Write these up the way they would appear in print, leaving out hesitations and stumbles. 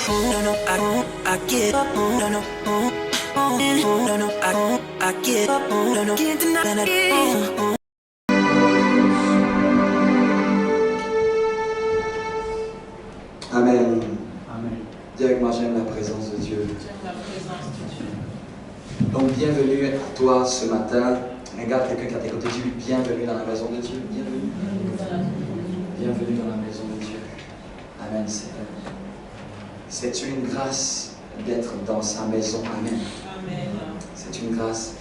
Amen. Amen. Dis avec moi, j'aime la présence de Dieu. J'aime la présence de Dieu. Donc bienvenue à toi ce matin. Regarde quelqu'un qui est à tes côtés, dis-lui bienvenue dans la maison de Dieu. Bienvenue. Bienvenue dans la maison de Dieu. Amen. C'est une grâce d'être dans sa maison. Amen. Amen. C'est une grâce.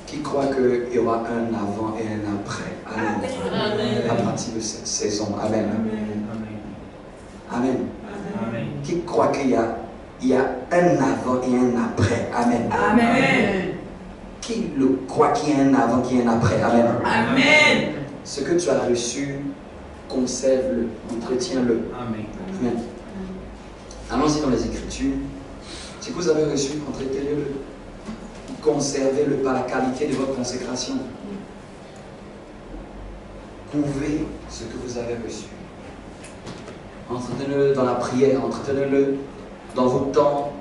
Qui croit qu'il y aura un avant et un après. Amen. Amen. À partir de cette saison. Amen. Amen. Amen. Qui croit qu'il y a un avant et un après. Amen. Amen. Qui le croit qu'il y a un avant, qu'il y a un après. Amen. Amen. Ce que tu as reçu, conserve-le, entretiens-le. Amen. Amen. Allons-y dans les Écritures. Si vous avez reçu, entretenez-le. Conservez-le par la qualité de votre consécration. Prouvez ce que vous avez reçu. Entretenez-le dans la prière, entretenez-le dans vos temps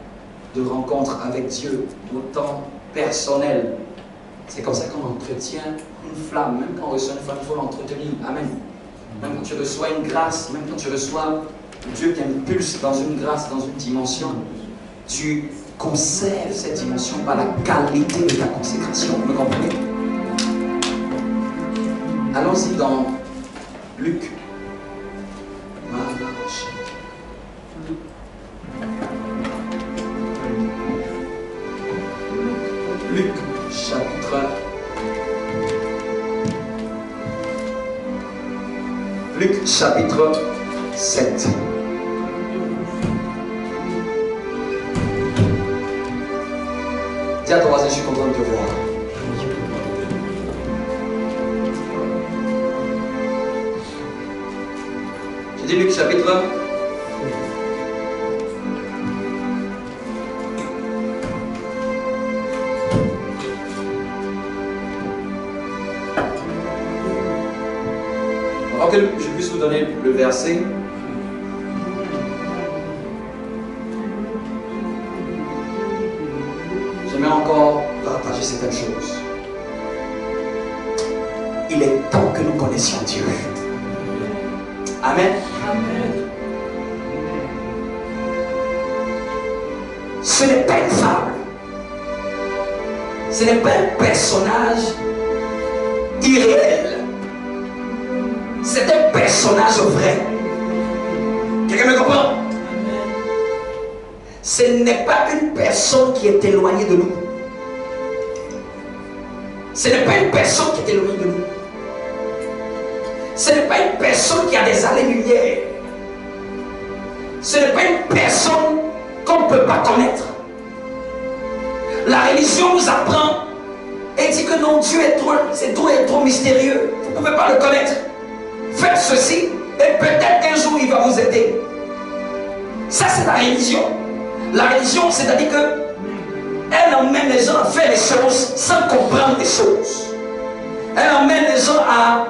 de rencontre avec Dieu, vos temps personnels. C'est comme ça qu'on entretient une flamme. Même quand on reçoit une flamme, il faut l'entretenir. Amen. Même quand tu reçois une grâce, même quand tu reçois Dieu t'impulse dans une grâce, dans une dimension, tu conserves cette dimension par la qualité de ta consécration. Vous me comprenez? Allons-y dans Luc. Luc, chapitre 7. Dis à ton voisin, je suis content de te voir. J'ai dit Luc, chapitre 7. Avant que je puisse vous donner le verset, j'aimerais encore partager certaines choses. Il est temps que nous connaissions Dieu. Amen. Amen. Ce n'est pas une fable. Ce n'est pas un personnage irréel. C'est un personnage vrai. Quelqu'un me comprend? Ce n'est pas une personne qui est éloignée de nous. Ce n'est pas une personne qui est éloignée de nous. Ce n'est pas une personne qui a des années-lumière. Ce n'est pas une personne qu'on ne peut pas connaître. La religion nous apprend et dit que non, Dieu est trop mystérieux. Vous ne pouvez pas le connaître. Faites ceci et peut-être qu'un jour il va vous aider. Ça c'est la religion. La religion, c'est-à-dire que elle emmène les gens à faire les choses sans comprendre les choses. Elle emmène les gens à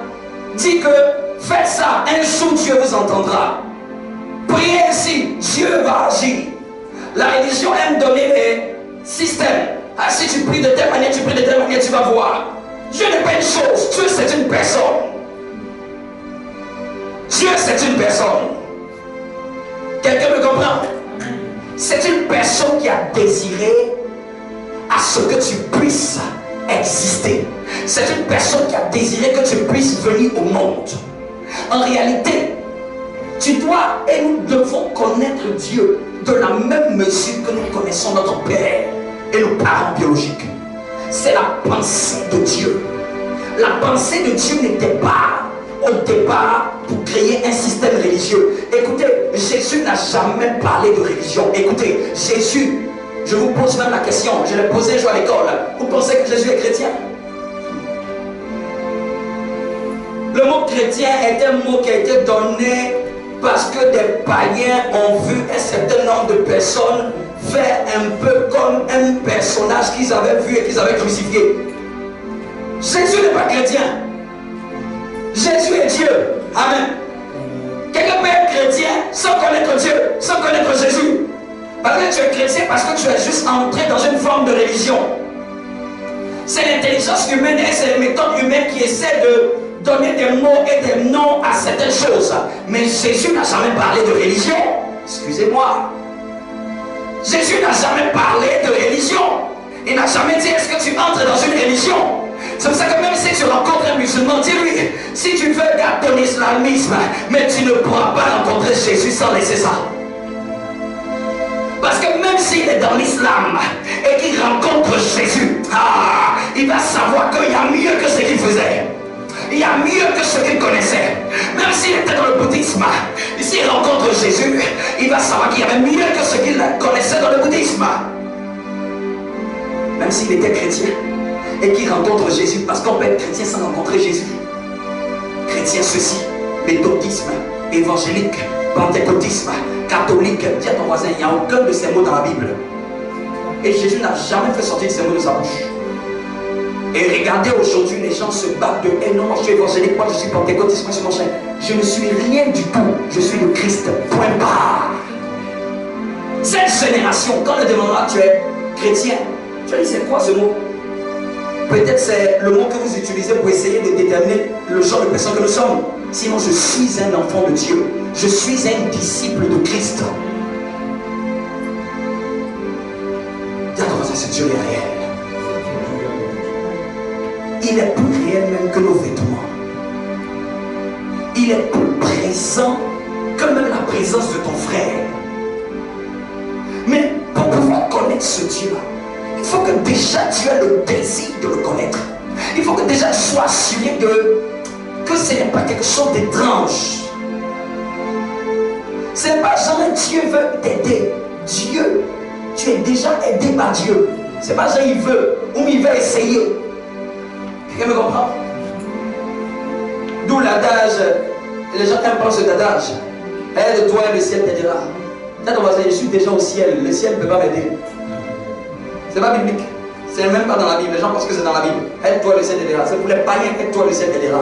dire que faites ça, un jour Dieu vous entendra. Priez ainsi, Dieu va agir. La religion aime donner des systèmes. Ah, si tu pries de telle manière, tu pries de telle manière, tu vas voir. Dieu n'est pas une chose, Dieu c'est une personne. Dieu c'est une personne. Quelqu'un me comprend? C'est une personne qui a désiré à ce que tu puisses exister. C'est une personne qui a désiré que tu puisses venir au monde. En réalité, tu dois et nous devons connaître Dieu de la même mesure que nous connaissons notre Père et nos parents biologiques. C'est la pensée de Dieu. La pensée de Dieu n'était pas au départ pour créer un système religieux. Écoutez, Jésus n'a jamais parlé de religion. Écoutez, Jésus, je vous pose même la question, je l'ai posée un jour à l'école. Vous pensez que Jésus est chrétien? Le mot chrétien est un mot qui a été donné parce que des païens ont vu un certain nombre de personnes faire un peu comme un personnage qu'ils avaient vu et qu'ils avaient crucifié. Jésus n'est pas chrétien. Jésus est Dieu. Amen. Quelqu'un peut être chrétien sans connaître Dieu, sans connaître Jésus. Parce que tu es chrétien, parce que tu es juste entré dans une forme de religion. C'est l'intelligence humaine et c'est les méthodes humaines qui essaient de donner des mots et des noms à certaines choses. Mais Jésus n'a jamais parlé de religion. Excusez-moi. Jésus n'a jamais parlé de religion. Il n'a jamais dit est-ce que tu entres dans une religion. C'est pour ça que même si tu rencontres un musulman, dis-lui, si tu veux garder ton islamisme, mais tu ne pourras pas rencontrer Jésus sans laisser ça. Parce que même s'il est dans l'islam et qu'il rencontre Jésus, il va savoir qu'il y a mieux que ce qu'il faisait. Il y a mieux que ce qu'il connaissait. Même s'il était dans le bouddhisme, s'il rencontre Jésus, il va savoir qu'il y avait mieux que ce qu'il connaissait dans le bouddhisme. Même s'il était chrétien et qu'il rencontre Jésus, parce qu'on peut être chrétien sans rencontrer Jésus. Chrétien ceci, méthodisme, évangélique, pentecôtisme, catholique. Dis à ton voisin, il n'y a aucun de ces mots dans la Bible. Et Jésus n'a jamais fait sortir ces mots de sa bouche. Et regardez aujourd'hui, les gens se battent de « Eh non, moi je suis évangélique, moi je suis pentecôtiste, moi je suis machin. » Je ne suis rien du tout, je suis le Christ, point barre. Cette génération, quand on demandera tu es chrétien, tu vas dire c'est quoi ce mot? Peut-être c'est le mot que vous utilisez pour essayer de déterminer le genre de personne que nous sommes. Sinon je suis un enfant de Dieu, je suis un disciple de Christ. Dis à ton voisin, ce Dieu est réel. Il est plus réel même que nos vêtements. Il est plus présent que même la présence de ton frère. Mais pour pouvoir connaître ce Dieu-là, il faut que déjà tu aies le désir de le connaître. Il faut que déjà tu sois assuré que ce n'est pas quelque chose d'étrange. Ce n'est pas genre Dieu veut t'aider. Dieu, tu es déjà aidé par Dieu. Ce n'est pas genre il veut ou il veut essayer. Quelqu'un me comprend? D'où l'adage, les gens aiment prendre cet adage. Aide-toi et le ciel t'aidera. Là, ton voisin, je suis déjà au ciel, le ciel ne peut pas m'aider. C'est pas biblique. C'est même pas dans la Bible. Les gens pensent que c'est dans la Bible. Aide-toi, le ciel t'aidera. C'est pour les païens, aide-toi, le ciel t'aidera.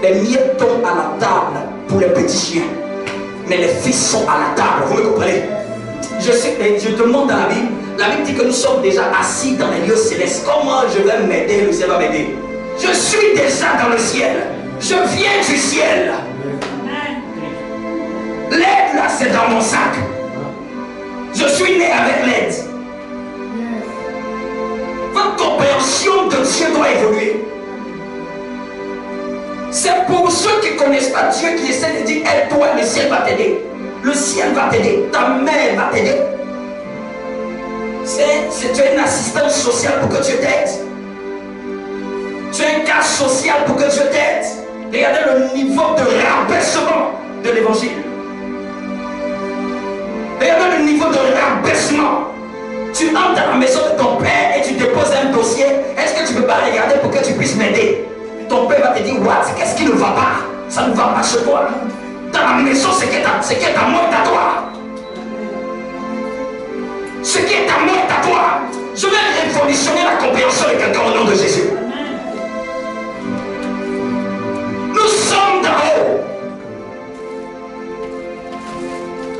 Les miettes tombent à la table pour les petits chiens. Mais les fils sont à la table. Vous me comprenez? Je te montre dans la Bible dit que nous sommes déjà assis dans les lieux célestes. Comment je vais m'aider, le ciel va m'aider? Je suis déjà dans le ciel. Je viens du ciel. L'aide là, c'est dans mon sac. Je suis né avec l'aide. Votre compréhension de Dieu doit évoluer. C'est pour ceux qui ne connaissent pas Dieu qui essaient de dire aide-toi, le ciel va t'aider. Le ciel va t'aider. Ta mère va t'aider. Tu as une assistance sociale pour que Dieu t'aide. Tu as un cas social pour que Dieu t'aide. Regardez le niveau de rabaissement de l'évangile. Regardez le niveau de rabaissement. Tu entres dans la maison de ton père et tu déposes un dossier. Est-ce que tu ne peux pas regarder pour que tu puisses m'aider? Ton père va te dire, what? Qu'est-ce qui ne va pas? Ça ne va pas chez toi. Dans la maison, ce qui est à moi est à toi. Ce qui est à moi est à toi. Je vais révolutionner la compréhension de quelqu'un au nom de Jésus. Nous sommes d'en haut.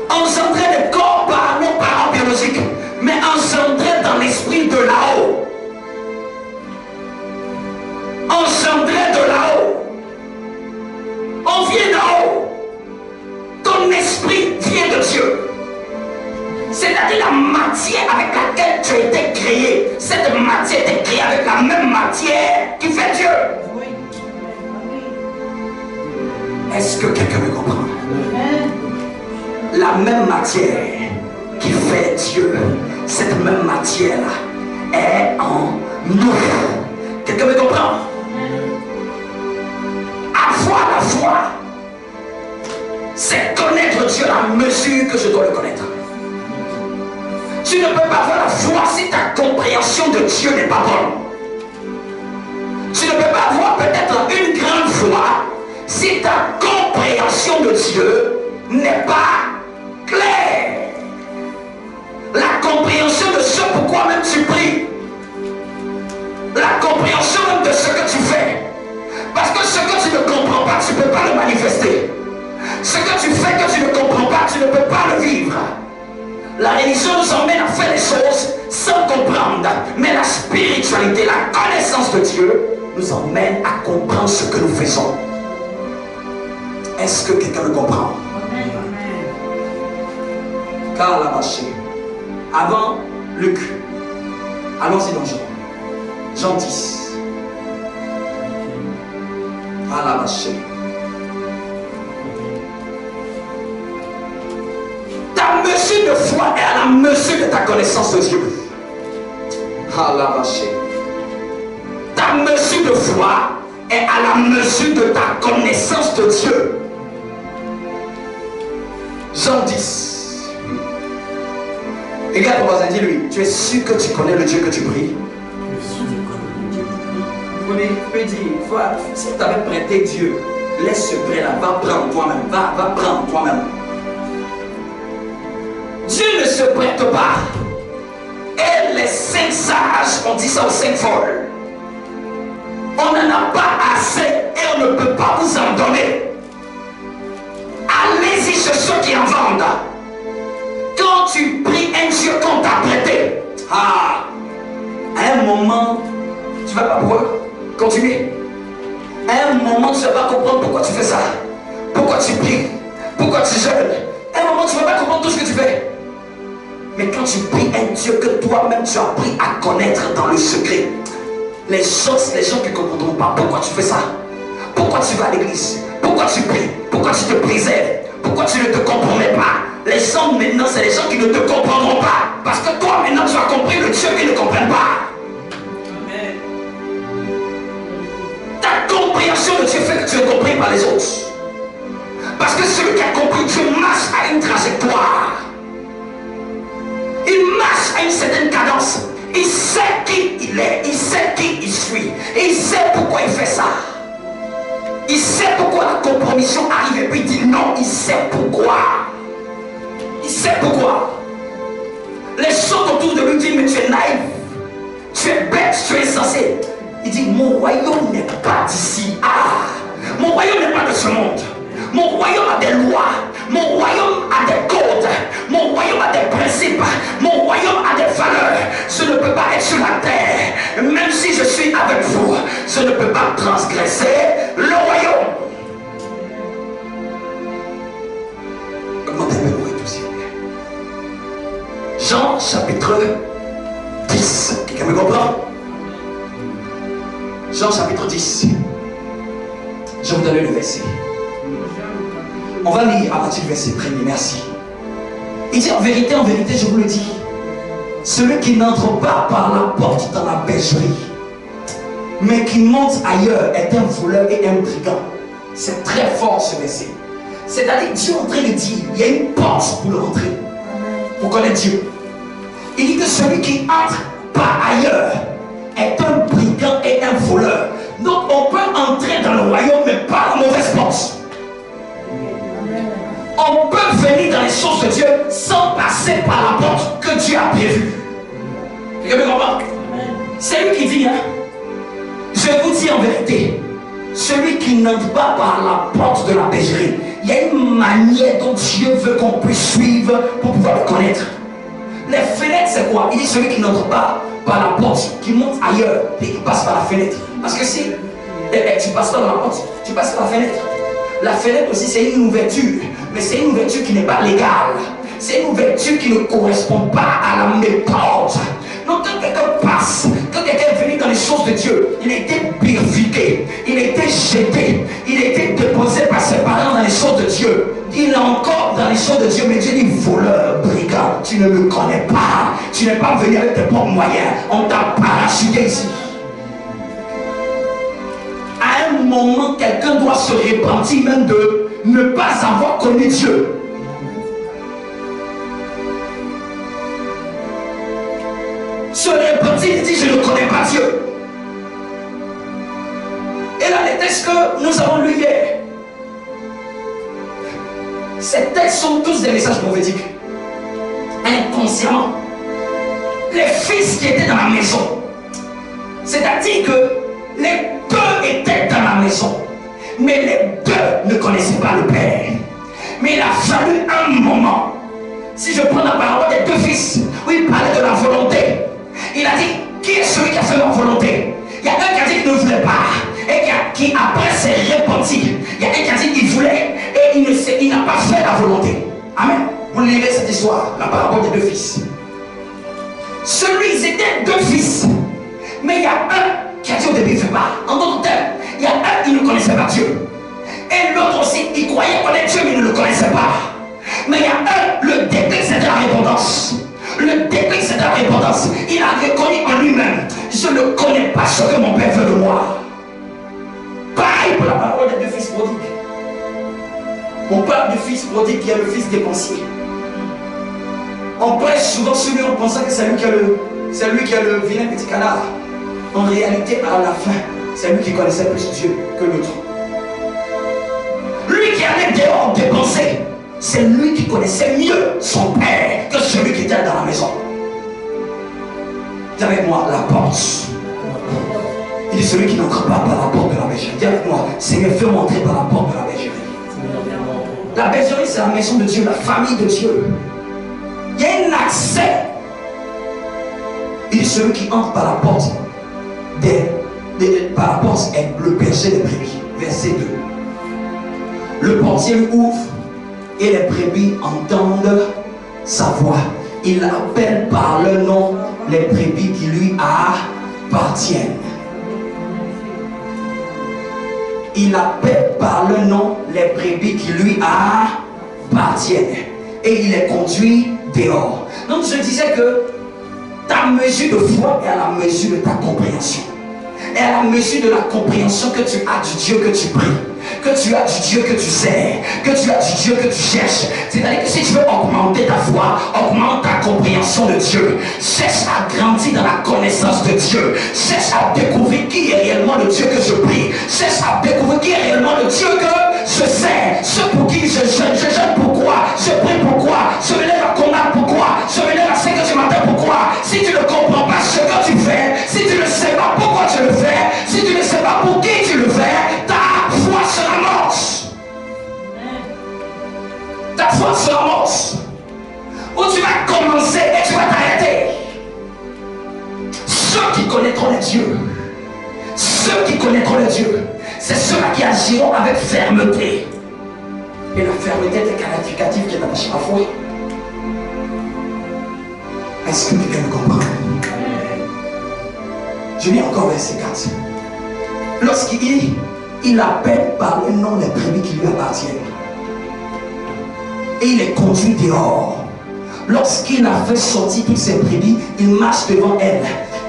Engendrés de corps par nos parents biologiques, mais engendrés dans l'esprit de là-haut. Engendrés de là-haut. On vient d'en haut. Ton esprit vient de Dieu. C'est-à-dire la matière avec laquelle tu as été créé. Cette matière est créée avec la même matière qui fait Dieu. Est-ce que quelqu'un me comprend? La même matière qui fait Dieu, cette même matière-là est en nous. Quelqu'un me comprend? Avoir la foi, c'est connaître Dieu à la mesure que je dois le connaître. Tu ne peux pas avoir la foi si ta compréhension de Dieu n'est pas bonne. Tu ne peux pas avoir peut-être une grande foi si ta compréhension de Dieu n'est pas claire. La compréhension de ce pourquoi même tu pries. La compréhension même de ce que tu fais. Parce que ce que tu ne comprends pas, tu ne peux pas le manifester. Ce que tu fais que tu ne comprends pas, tu ne peux pas le vivre. La religion nous emmène à faire les choses sans comprendre. Mais la spiritualité, la connaissance de Dieu nous emmène à comprendre ce que nous faisons. Est-ce que quelqu'un me comprend? Car la vache. Avant Luc, allons-y dans Jean. Jean 10. À la vache. Ta mesure de foi est à la mesure de ta connaissance de Dieu. À la vache. Ta mesure de foi est à la mesure de ta connaissance de Dieu. Jean 10. Regarde ton voisin, dis-lui, tu es sûr que tu connais le Dieu que tu pries? Vous pouvez dire, si tu avais prêté Dieu, laisse ce prêt-là, va prendre toi-même, va prendre toi-même. Dieu ne se prête pas. Et les 5 sages, on dit ça aux 5 folles. On n'en a pas assez et on ne peut pas vous en donner. Allez-y chez ceux qui en vendent. Quand tu pries un Dieu qu'on t'a prêté, à un moment, tu ne vas pas pouvoir continuer. À un moment, tu ne vas pas comprendre pourquoi tu fais ça. Pourquoi tu pries. Pourquoi tu jeûnes. À un moment, tu ne vas pas comprendre tout ce que tu fais. Mais quand tu pries un Dieu que toi-même tu as appris à connaître dans le secret, les gens qui ne comprendront pas pourquoi tu fais ça. Pourquoi tu vas à l'église. Pourquoi tu pries. Pourquoi tu te préserves. Pourquoi tu ne te compromets pas. Les gens maintenant, c'est les gens qui ne te comprendront pas. Parce que toi maintenant, tu as compris le Dieu qu'ils ne comprennent pas. Amen. Ta compréhension de Dieu fait que tu es compris par les autres. Parce que celui qui a compris Dieu marche à une trajectoire. Il marche à une certaine cadence. Il sait qui il est. Il sait qui il suit. Et il sait pourquoi il fait ça. Il sait pourquoi la compromission arrive et puis il dit non. Il sait pourquoi. Il sait pourquoi. Les gens autour de lui disent mais tu es naïf. Tu es bête. Tu es insensé. Il dit mon royaume n'est pas d'ici. Mon royaume n'est pas de ce monde. Mon royaume a des lois. Mon royaume a des codes. Mon royaume a des principes. Mon royaume a des valeurs. Je ne peux pas être sur la terre. Même si je suis avec vous, je ne peux pas transgresser le royaume. Augmentez le bruit s'il vous plaît. Jean chapitre 10. Quelqu'un me comprend? Jean chapitre 10. Je vous donne le verset. On va lire à partir du verset 1er, merci. Il dit en vérité, je vous le dis, celui qui n'entre pas par la porte dans la bergerie, mais qui monte ailleurs est un voleur et un brigand. C'est très fort ce verset. C'est-à-dire Dieu est en train de dire, il y a une porte pour le rentrer, pour connaître Dieu. Il dit que celui qui entre par ailleurs est un brigand et un voleur. Donc on peut entrer dans le royaume, mais par la mauvaise porte. On peut venir dans les choses de Dieu sans passer par la porte que Dieu a prévue. Quelqu'un me comprend? C'est lui qui dit, hein? Je vous dis en vérité, celui qui n'entre pas par la porte de la bergerie, il y a une manière dont Dieu veut qu'on puisse suivre pour pouvoir le connaître. Les fenêtres, c'est quoi? Il dit celui qui n'entre pas par la porte, qui monte ailleurs et qui passe par la fenêtre. Parce que si tu passes pas dans la porte, tu passes par la fenêtre. La fenêtre aussi, c'est une ouverture. Mais c'est une ouverture qui n'est pas légale. C'est une ouverture qui ne correspond pas à la méthode. Donc quand quelqu'un passe, quand quelqu'un est venu dans les choses de Dieu, il a été purifié, il a été jeté, il a été déposé par ses parents dans les choses de Dieu. Il est encore dans les choses de Dieu, mais Dieu dit voleur, brigand, tu ne me connais pas. Tu n'es pas venu avec tes propres moyens. On t'a parachuté ici. À un moment, quelqu'un doit se repentir même de ne pas avoir connu Dieu. Se repentir et dire je ne connais pas Dieu. Et là, les textes que nous avons lus hier, ces textes sont tous des messages prophétiques. Inconsciemment. Les fils qui étaient dans la maison, c'est-à-dire que les deux étaient dans la maison, mais les deux ne connaissaient pas le Père. Mais il a fallu un moment. Si je prends la parole des deux fils où il parlait de la volonté. Il a dit, qui est celui qui a fait ma volonté? Il y a un qui a dit qu'il ne voulait pas et qui après s'est repenti. Il y a un qui a dit qu'il voulait et il n'a pas fait la volonté. Amen. Vous lirez cette histoire, la parabole des deux fils. Ils étaient deux fils. Mais il y a un qui a dit au début, il ne fait pas. En d'autres termes, il y a un qui ne connaissait pas Dieu. Et l'autre aussi, il croyait connaître Dieu, mais il ne le connaissait pas. Mais il y a un, le déclic, c'était la répondance. Le déclic, c'était la répondance. Il a reconnu en lui-même, je ne connais pas ce que mon père veut de moi. Pareil pour la parole des deux fils prodigues. On parle du fils prodigue qui est le fils dépensier. On prêche souvent sur lui en pensant que c'est lui qui a le vilain petit canard. En réalité, à la fin, c'est lui qui connaissait plus Dieu que l'autre. Lui qui allait dehors dépenser, c'est lui qui connaissait mieux son père que celui qui était dans la maison. Dis avec moi, la porte. Il dit celui qui n'entre pas par la porte de la bergerie. Dis avec moi, Seigneur, fais-moi entrer par la porte de la bergerie. La bergerie, c'est la maison de Dieu, la famille de Dieu. Il y a un accès. Il dit celui qui entre par la porte par la porte est le berger des brebis. Verset 2. Le portier ouvre et les brebis entendent sa voix. Il appelle par leur nom les brebis qui lui appartiennent. Il appelle par leur nom les brebis qui lui appartiennent. Et il les conduit dehors. Donc je disais que ta mesure de foi est à la mesure de ta compréhension. Et à la mesure de la compréhension que tu as du Dieu que tu pries, que tu as du Dieu que tu sais, que tu as du Dieu que tu cherches. C'est-à-dire que si tu veux augmenter ta foi, augmente ta compréhension de Dieu. Cherche à grandir dans la connaissance de Dieu. Cherche à découvrir qui est réellement le Dieu que je prie. Cherche à découvrir qui est réellement le Dieu que je sais. Ce pour qui je jeûne pourquoi, je prie pourquoi, je me lève à combattre pourquoi, je me lève à 5 heures du matin pourquoi. Si tu ne comprends pas ce que tu fais, si tu ne sais pas pourquoi tu le fais, si tu ne sais pas pour qui tu le fais, ta foi sera morte. Ta foi sera morte. Où tu vas commencer et tu vas t'arrêter. Ceux qui connaîtront les dieux, c'est ceux-là qui agiront avec fermeté. Et la fermeté est un qualificatif qui est attaché à la foi. Est-ce que quelqu'un me comprend? Je lis encore verset 4. Lorsqu'il appelle par le nom les brebis qui lui appartiennent. Et il les conduit dehors. Lorsqu'il a fait sortir toutes ces brebis, il marche devant elles.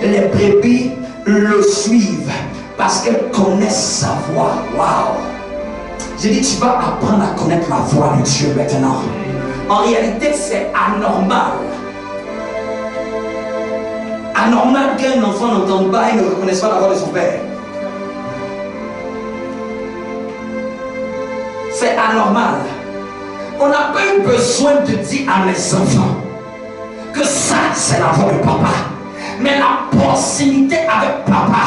Les brebis le suivent parce qu'elles connaissent sa voix. Waouh! J'ai dit, tu vas apprendre à connaître la voix de Dieu maintenant. En réalité, c'est anormal. Anormal qu'un enfant n'entende pas et ne reconnaisse pas la voix de son père. C'est anormal. On n'a pas eu besoin de dire à mes enfants que ça, c'est la voix de papa. Mais la proximité avec papa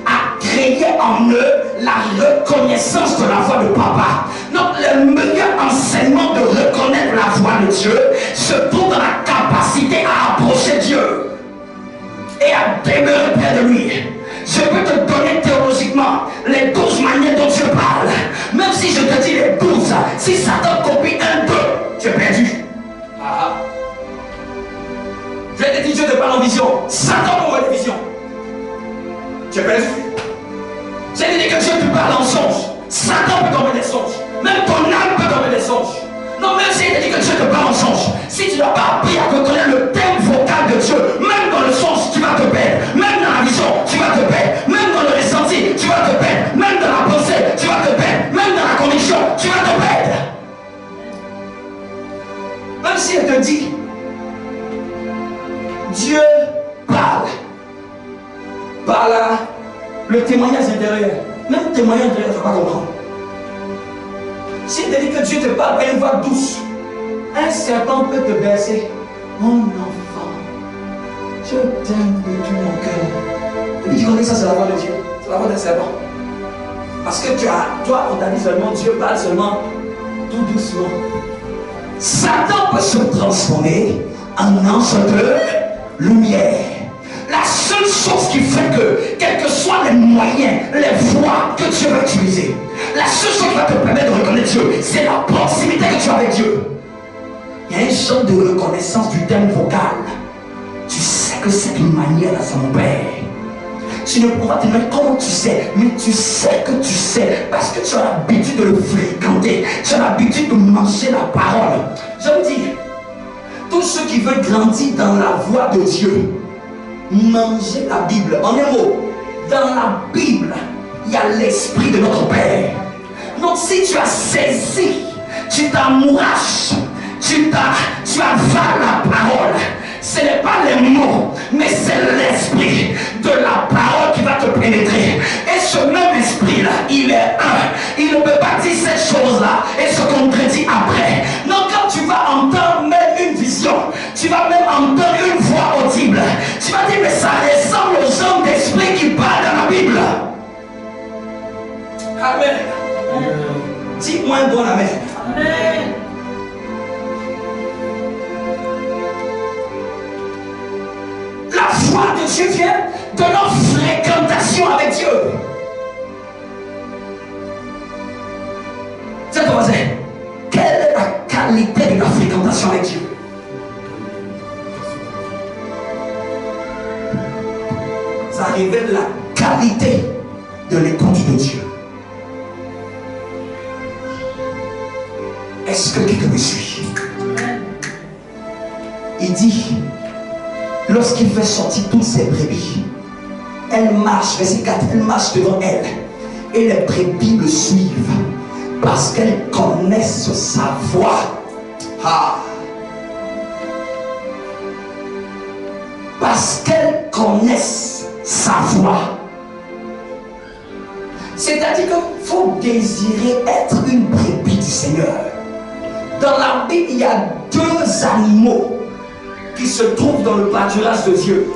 a créé en eux la reconnaissance de la voix de papa. Donc le meilleur enseignement de reconnaître la voix de Dieu se trouve dans la capacité à approcher Dieu et à demeurer près de lui. Je peux te donner théologiquement les 12 manières dont Dieu parle. Même si je te dis les 12, si Satan copie 1, 2, tu es perdu. Je te dis Dieu te parle en vision. Satan m'envoie des visions. Tu es perdu. J'ai dit que Dieu te parle en songe. Satan peut tomber des songes. Même ton âme peut tomber des songes. Non, même si il dit que Dieu te parle en songe, si tu n'as pas appris à reconnaître le thème vocal de Dieu, même dans le songe, tu vas te perdre. Même dans la vision, tu vas te perdre. Même dans le ressenti, tu vas te perdre. Même dans la pensée, tu vas te perdre. Même dans la conviction, tu vas te perdre. Même si elle te dit, Dieu parle. Par là, le témoignage intérieur. Même le témoignage intérieur, tu ne vas pas comprendre. Si elle te dit que Dieu te parle à une voix douce, un serpent peut te bercer. Mon enfant, je t'aime de tout mon cœur. Et puis tu connais que ça, c'est la voix de Dieu. C'est la voix d'un serpent. Parce que toi, on t'a dit seulement, Dieu parle seulement tout doucement. Satan peut se transformer un ange de lumière. La seule chose qui fait que, quels que soient les moyens, les voies que Dieu va utiliser, la seule chose qui va te permettre de reconnaître Dieu, c'est la proximité que tu as avec Dieu. Il y a un genre de reconnaissance du thème vocal. Tu sais que c'est une manière à son Père. Tu ne pourras te demander comment tu sais, mais tu sais que tu sais, parce que tu as l'habitude de le fréquenter, tu as l'habitude de manger la parole. Je vous dis, tous ceux qui veulent grandir dans la voie de Dieu, mangez la Bible. En un mot, dans la Bible, il y a l'esprit de notre Père. Donc si tu as saisi, tu t'amouraches, tu avales la parole, ce n'est pas les mots, mais c'est l'esprit de la parole qui va te pénétrer. Et ce même esprit-là, il est un. Il ne peut pas dire cette chose-là et se contredire après. Non, quand tu vas entendre même une vision, tu vas même entendre une voix audible, tu vas dire, mais ça ressemble aux hommes d'esprit qui parlent dans la Bible. Amen. Dis-moi un bon amen. Amen. La foi de Dieu vient de notre fréquentation avec Dieu. C'est comme ça. Quelle est la qualité de la fréquentation avec Dieu? Ça révèle la qualité de l'écoute de Dieu. Est-ce que quelqu'un me suit? Il dit, lorsqu'il fait sortir toutes ses brebis, elle marche, verset 4, elle marche devant elle, et les brebis le suivent, parce qu'elles connaissent sa voix. Ah. Parce qu'elles connaissent sa voix. C'est-à-dire qu'il faut désirer être une brebis du Seigneur. Dans la Bible, il y a deux animaux qui se trouvent dans le pâturage de Dieu.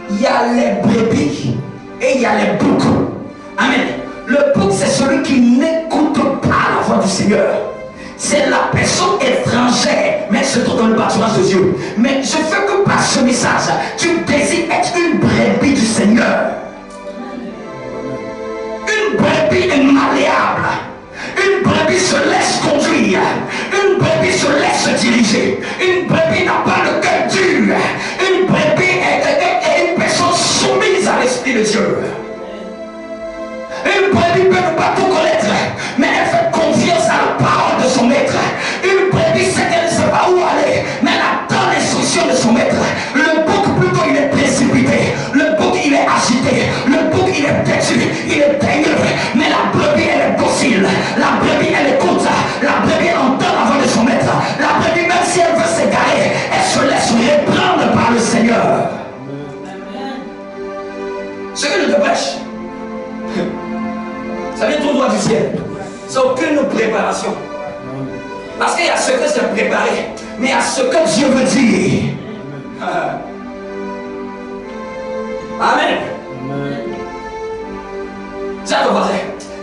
Il y a les brebis et il y a les boucs. Amen. Le bouc, c'est celui qui n'écoute pas la voix du Seigneur. C'est la personne étrangère, mais elle se trouve dans le pâturage de Dieu. Mais je veux que par ce message, tu désires être une brebis du Seigneur. Une brebis est malléable. Une brebis se laisse conduire. Une brebis se laisse diriger. Une brebis n'a pas le cœur dur. Une brebis est une personne soumise à l'Esprit de Dieu. Une brebis peut ne pas tout connaître, mais elle fait confiance à la parole de son maître. Une brebis sait qu'elle ne sait pas où aller, mais elle attend l'instruction de son maître. Le bouc plutôt il est précipité. Le bouc il est agité. Le bouc il est têtu. Il est teigneux. Mais la brebis elle est docile. La brebis elle écoute. La brebis elle entend la voix de son maître. La brebis même si elle veut s'égarer, elle se laisse reprendre par le Seigneur. Ce que je te prêche, ça vient tout droit du ciel. C'est aucune préparation. Parce qu'il y a ce que c'est préparé, mais il y a ce que Dieu veut dire. Amen. Tiens ton voisin,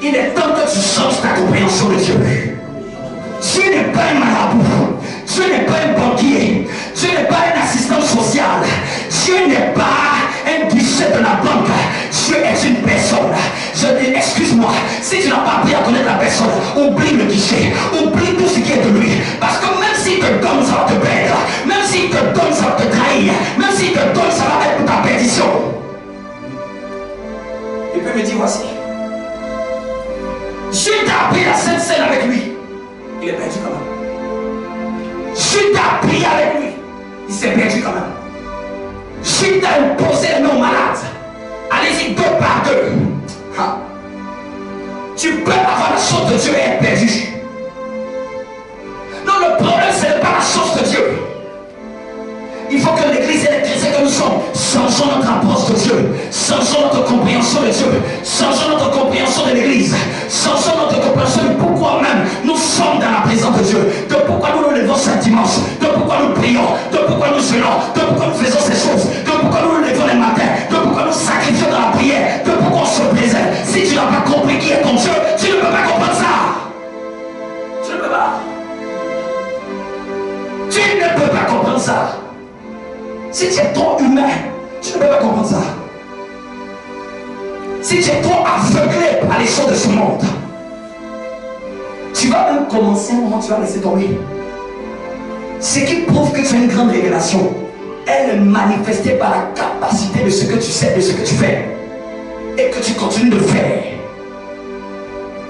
il est temps que tu changes ta compréhension de Dieu. Dieu n'est pas un marabout. Dieu n'est pas un banquier. Dieu n'est pas un assistant social. Dieu n'est pas un guichet de la banque. Dieu est une personne. Je dis, excuse-moi, si tu n'as pas appris à connaître la personne, oublie le guichet, oublie tout ce qui est de lui. Parce que même s'il te donne, ça va te perdre. Même s'il te donne, ça va te trahir. Même s'il te donne, ça va être pour ta perdition. Il peut me dire, voici. Dieu t'a appris la Sainte Seine avec lui. Il est perdu quand même. Dieu t'a prié avec lui. Il s'est perdu quand même. Dieu t'a imposé les noms malades. Allez-y deux par deux. Ha. Tu peux avoir la chose de Dieu et être perdu. Non, le problème, ce n'est pas la chose de Dieu. Il faut que l'Église et les chrétiens que nous sommes changeons notre approche de Dieu, changeons notre compréhension de Dieu, changeons notre compréhension de l'Église, changeons notre compréhension de pourquoi même nous sommes dans la présence de Dieu, de pourquoi nous nous levons chaque dimanche, de pourquoi nous prions, de pourquoi nous jeûnons, de pourquoi nous faisons ces choses, de pourquoi nous nous levons les matins, de pourquoi nous sacrifions dans la prière, de pourquoi on se présente. Si tu n'as pas compris qui est ton Dieu, tu ne peux pas comprendre ça. Tu ne peux pas. Tu ne peux pas comprendre ça. Si tu es trop humain, tu ne peux pas comprendre ça. Si tu es trop aveuglé par les choses de ce monde, tu vas même commencer un moment, tu vas laisser tomber. Ce qui prouve que tu as une grande révélation, elle est manifestée par la capacité de ce que tu sais, de ce que tu fais, et que tu continues de faire.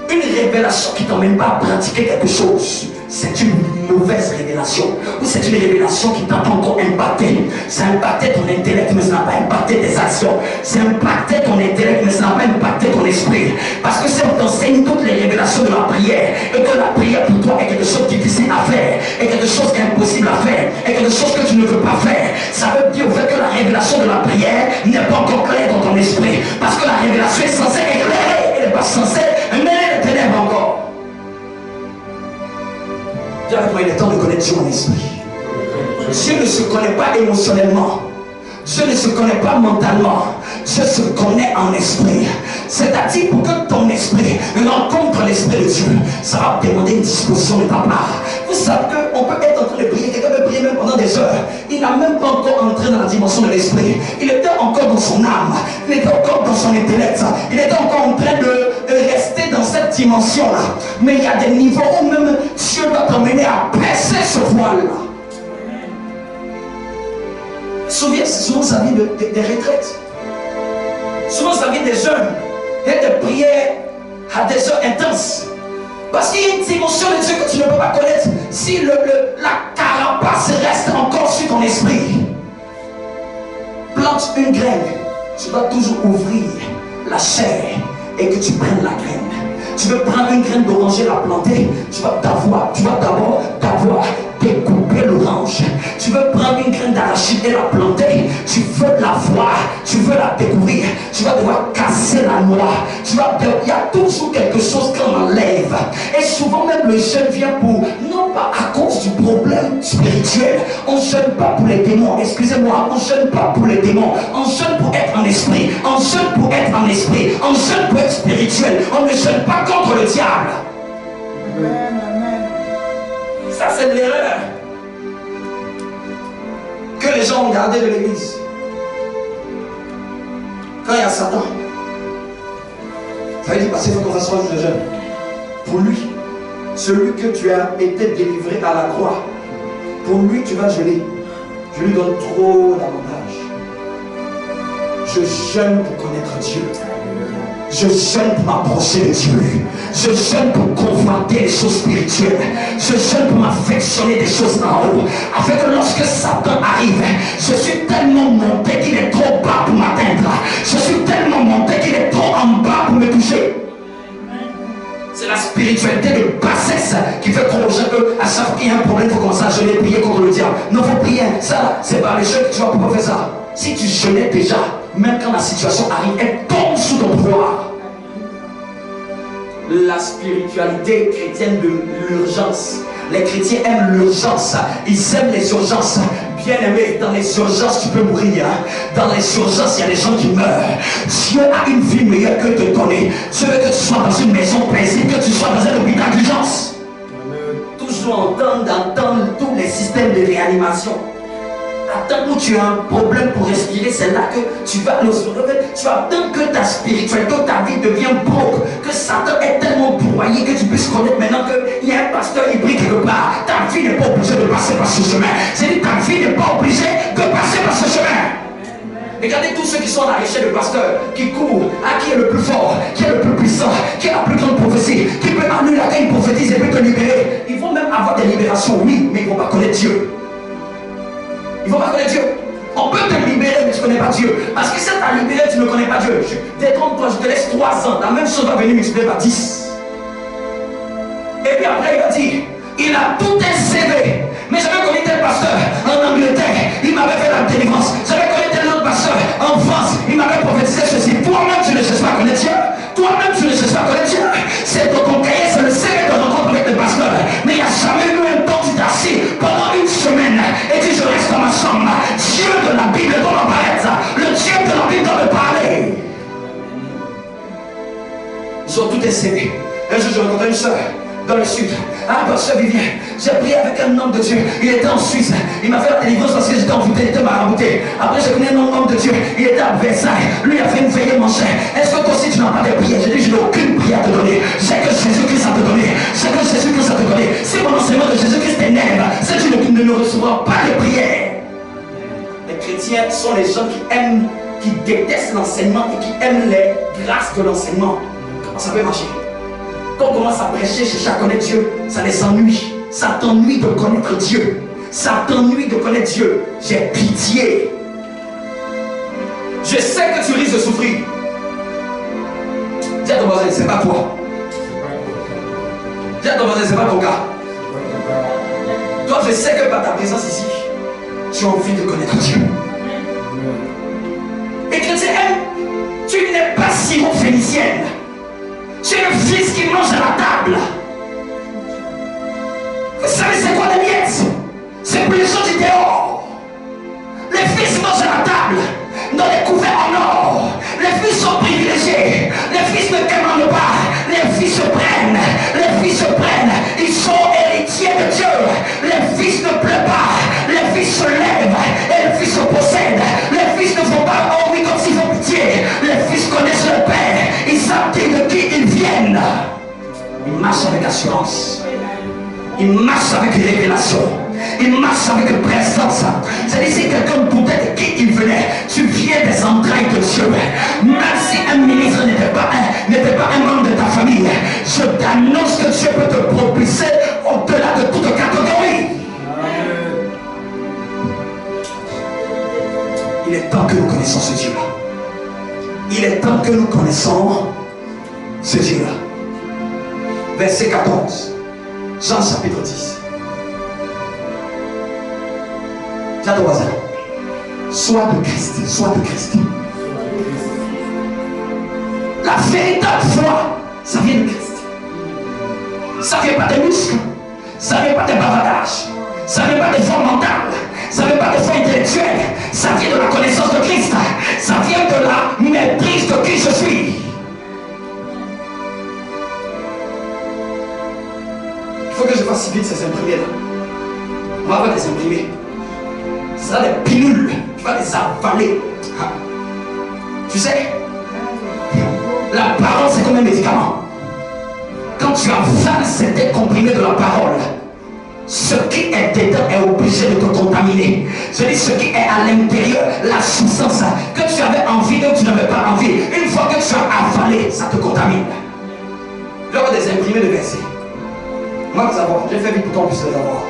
Une révélation qui ne t'emmène pas à pratiquer quelque chose, c'est une mauvaise révélation. Ou c'est une révélation qui t'a pas encore impacté. Ça a impacté ton intellect, mais ça n'a pas impacté tes actions. Ça a impacté ton intellect, mais ça n'a pas impacté ton esprit. Parce que si on t'enseigne toutes les révélations de la prière, et que la prière pour toi est quelque chose de difficile à faire, et quelque chose qui est impossible à faire, et quelque chose que tu ne veux pas faire, ça veut dire au fait que la révélation de la prière n'est pas encore claire dans ton esprit. Parce que la révélation est censée éclairer, elle n'est pas censée mêler les ténèbres encore. Dieu avec moi, il est temps de connaître Dieu en esprit. Dieu ne se connaît pas émotionnellement. Dieu ne se connaît pas mentalement. Dieu se connaît en esprit. C'est-à-dire pour que ton esprit rencontre l'esprit de Dieu, ça va demander une disposition de ta part. Vous savez qu'on peut être en train de prier, quelqu'un peut prier même pendant des heures. Il n'a même pas encore entré dans la dimension de l'esprit. Il était encore dans son âme. Il était encore dans son intellect. Il était encore en train de rester dans cette dimension-là. Mais il y a des niveaux où même Dieu doit t'emmener à percer ce voile-là. Souvent ça vient des retraites. Souvent ça vient des jeûnes et des prières à des heures intenses. Parce qu'il y a une dimension de Dieu que tu ne peux pas connaître si la carapace reste encore sur ton esprit. Plante une graine, tu dois toujours ouvrir la chair et que tu prennes la graine. Tu veux prendre une graine d'oranger, la planter, tu vas d'abord découper l'orange. Tu veux prendre une graine d'arachide et la planter, tu veux la voir, tu veux la découvrir, tu vas devoir casser la noix. Il y a toujours quelque chose qu'on enlève. Et souvent même le jeûne vient pour, non pas à cause du problème spirituel. On ne jeûne pas pour les démons, excusez-moi, on ne jeûne pas pour les démons. On jeûne pour être en esprit, on jeûne pour être en esprit, on jeûne pour être spirituel. On ne jeûne pas contre le diable. Amen, amen. Ça c'est de l'erreur que les gens ont gardé de l'église. Quand il y a Satan, ça veut dire passer, il faut qu'on fasse 3 jours de jeûne. Pour lui, celui que tu as été délivré à la croix, pour lui tu vas jeûner. Je lui donne trop d'avantages. Je jeûne pour connaître Dieu. Je jeûne pour m'approcher de Dieu. Je jeûne pour convoiter les choses spirituelles. Je jeûne pour m'affectionner des choses en haut. Afin que lorsque Satan arrive, je suis tellement monté qu'il est trop bas pour m'atteindre. Je suis tellement monté qu'il est trop en bas pour me toucher. C'est la spiritualité de bassesse qui fait qu'on à chaque fois qu'il y a un problème, il faut commencer à jeûner, prier contre le diable. Non, il faut prier. Ça, c'est par les jeûnes que tu vas pouvoir faire ça. Si tu jeûnais déjà, même quand la situation arrive, elle tombe sous ton pouvoir. La spiritualité chrétienne de l'urgence. Les chrétiens aiment l'urgence. Ils aiment les urgences. Bien aimé, dans les urgences, tu peux mourir. Dans les urgences, il y a des gens qui meurent. Dieu a une vie meilleure que de donner. Dieu veut que tu sois dans une maison paisible, que tu sois dans un hôpital d'urgence. Toujours d'entendre tous les systèmes de réanimation. Attends où tu as un problème pour respirer, c'est là que tu vas le relever. Tu attends que ta spiritualité, ta vie devienne broke, que Satan est tellement broyé que tu puisses connaître maintenant qu'il y a un pasteur hybride quelque part. Ta vie n'est pas obligée de passer par ce chemin. C'est-à-dire ta vie n'est pas obligée de passer par ce chemin. Regardez tous ceux qui sont à la recherche de pasteurs, qui courent à qui est le plus fort, qui est le plus puissant, qui a la plus grande prophétie, qui peut annuler la une prophétise et peut te libérer. Ils vont même avoir des libérations, oui, mais ils ne vont pas connaître Dieu. Il ne faut pas connaître Dieu. On peut te libérer, mais tu ne connais pas Dieu. Parce que si tu as libéré, tu ne connais pas Dieu. Détrompe-toi, je te laisse 3 ans. La même chose va venir multiplier par 10. Et puis après, il va dire, il a tout un CV. Mais j'avais connu tel pasteur en Angleterre, il m'avait fait la délivrance. J'avais connu tel autre pasteur en France, il m'avait prophétisé ceci. Toi-même, tu ne cherches pas à connaître Dieu. Toi-même, tu ne cherches pas à connaître Dieu. C'est dans ton cahier, c'est le CV de rencontre avec le pasteur. Mais il n'y a jamais eu un temps où tu t'es assis pendant une semaine et tu dis, je reste dans ma chambre. Dieu de la Bible doit m'apparaître. Le Dieu de la Bible doit me parler. Ils ont tout essayé. Un jour, je rencontrais une soeur dans le sud. Ah, pasteur Vivien, j'ai prié avec un homme de Dieu. Il était en Suisse. Il m'a fait la délivrance parce que j'étais envoûté, il était marabouté. Après, j'ai connu un homme de Dieu. Il était à Versailles. Lui, il a fait une veillée, mon cher. Est-ce que toi aussi tu n'as pas de prière? J'ai dit, je n'ai aucune prière à te donner. C'est que Jésus-Christ a te donné. C'est que Jésus-Christ a te donné. Si mon enseignement de Jésus-Christ t'énerve, c'est que tu ne recevras pas de prière. Les chrétiens sont les gens qui aiment, qui détestent l'enseignement et qui aiment les grâces de l'enseignement. Comment ça peut marcher? Quand on commence à prêcher, chercher à connaître Dieu, ça les ennuie. Ça t'ennuie de connaître Dieu. Ça t'ennuie de connaître Dieu. J'ai pitié. Je sais que tu risques de souffrir. Dis à ton voisin, c'est pas toi. Dis à ton voisin, c'est pas ton cas. Toi, je sais que par ta présence ici, tu as envie de connaître Dieu. Et chrétien, tu n'es pas syro-phénicienne. Tu es le fils qui mange à la table. Vous savez c'est quoi les miettes? C'est pour les gens du dehors. Les fils mangent à la table, dans les couverts en or. Les fils sont privilégiés. Les fils ne commandent pas. Les fils se prennent. Les fils se prennent. Ils sont héritiers de Dieu. Les fils ne pleurent pas. Les fils se lèvent et les fils se possèdent. Les fils ne font pas oh oui comme s'ils font pitié. Les fils connaissent leur père. Ils savent de qui ils viennent. Ils marchent avec assurance. Ils marchent avec révélation. Ils marchent avec présence. C'est-à-dire si quelqu'un doutait de qui il venait, tu viens des entrailles de Dieu. Même si un ministre n'était pas un membre de ta famille, je t'annonce que Dieu peut te propulser au-delà de toute catégorie. Il est temps que nous connaissions ce Dieu-là. Il est temps que nous connaissions ce Dieu-là. Verset 14. Jean chapitre 10. Dis à ton voisin, sois de Christ, sois de Christ. La véritable foi, ça vient de Christ. Ça ne vient pas des muscles, ça ne vient pas des bavardages, ça ne vient pas des foi mentales, ça ne vient pas des foi intellectuelles, ça vient de la connaissance de Christ, ça vient de la maîtrise de qui je suis. Il faut que je fasse vite ces imprimés là. On va avoir des imprimés. Ce sera des pilules. Tu vas les avaler. Tu sais, la parole c'est comme un médicament. Quand tu avales ces comprimés de la parole, ce qui est dedans est obligé de te contaminer. Je dis ce qui est à l'intérieur, la substance que tu avais envie que tu n'avais pas envie. Une fois que tu as avalé, ça te contamine. Il y aura des imprimés de versets. Moi, vous avoir, j'ai fait vite pour qu'on puisse les avoir.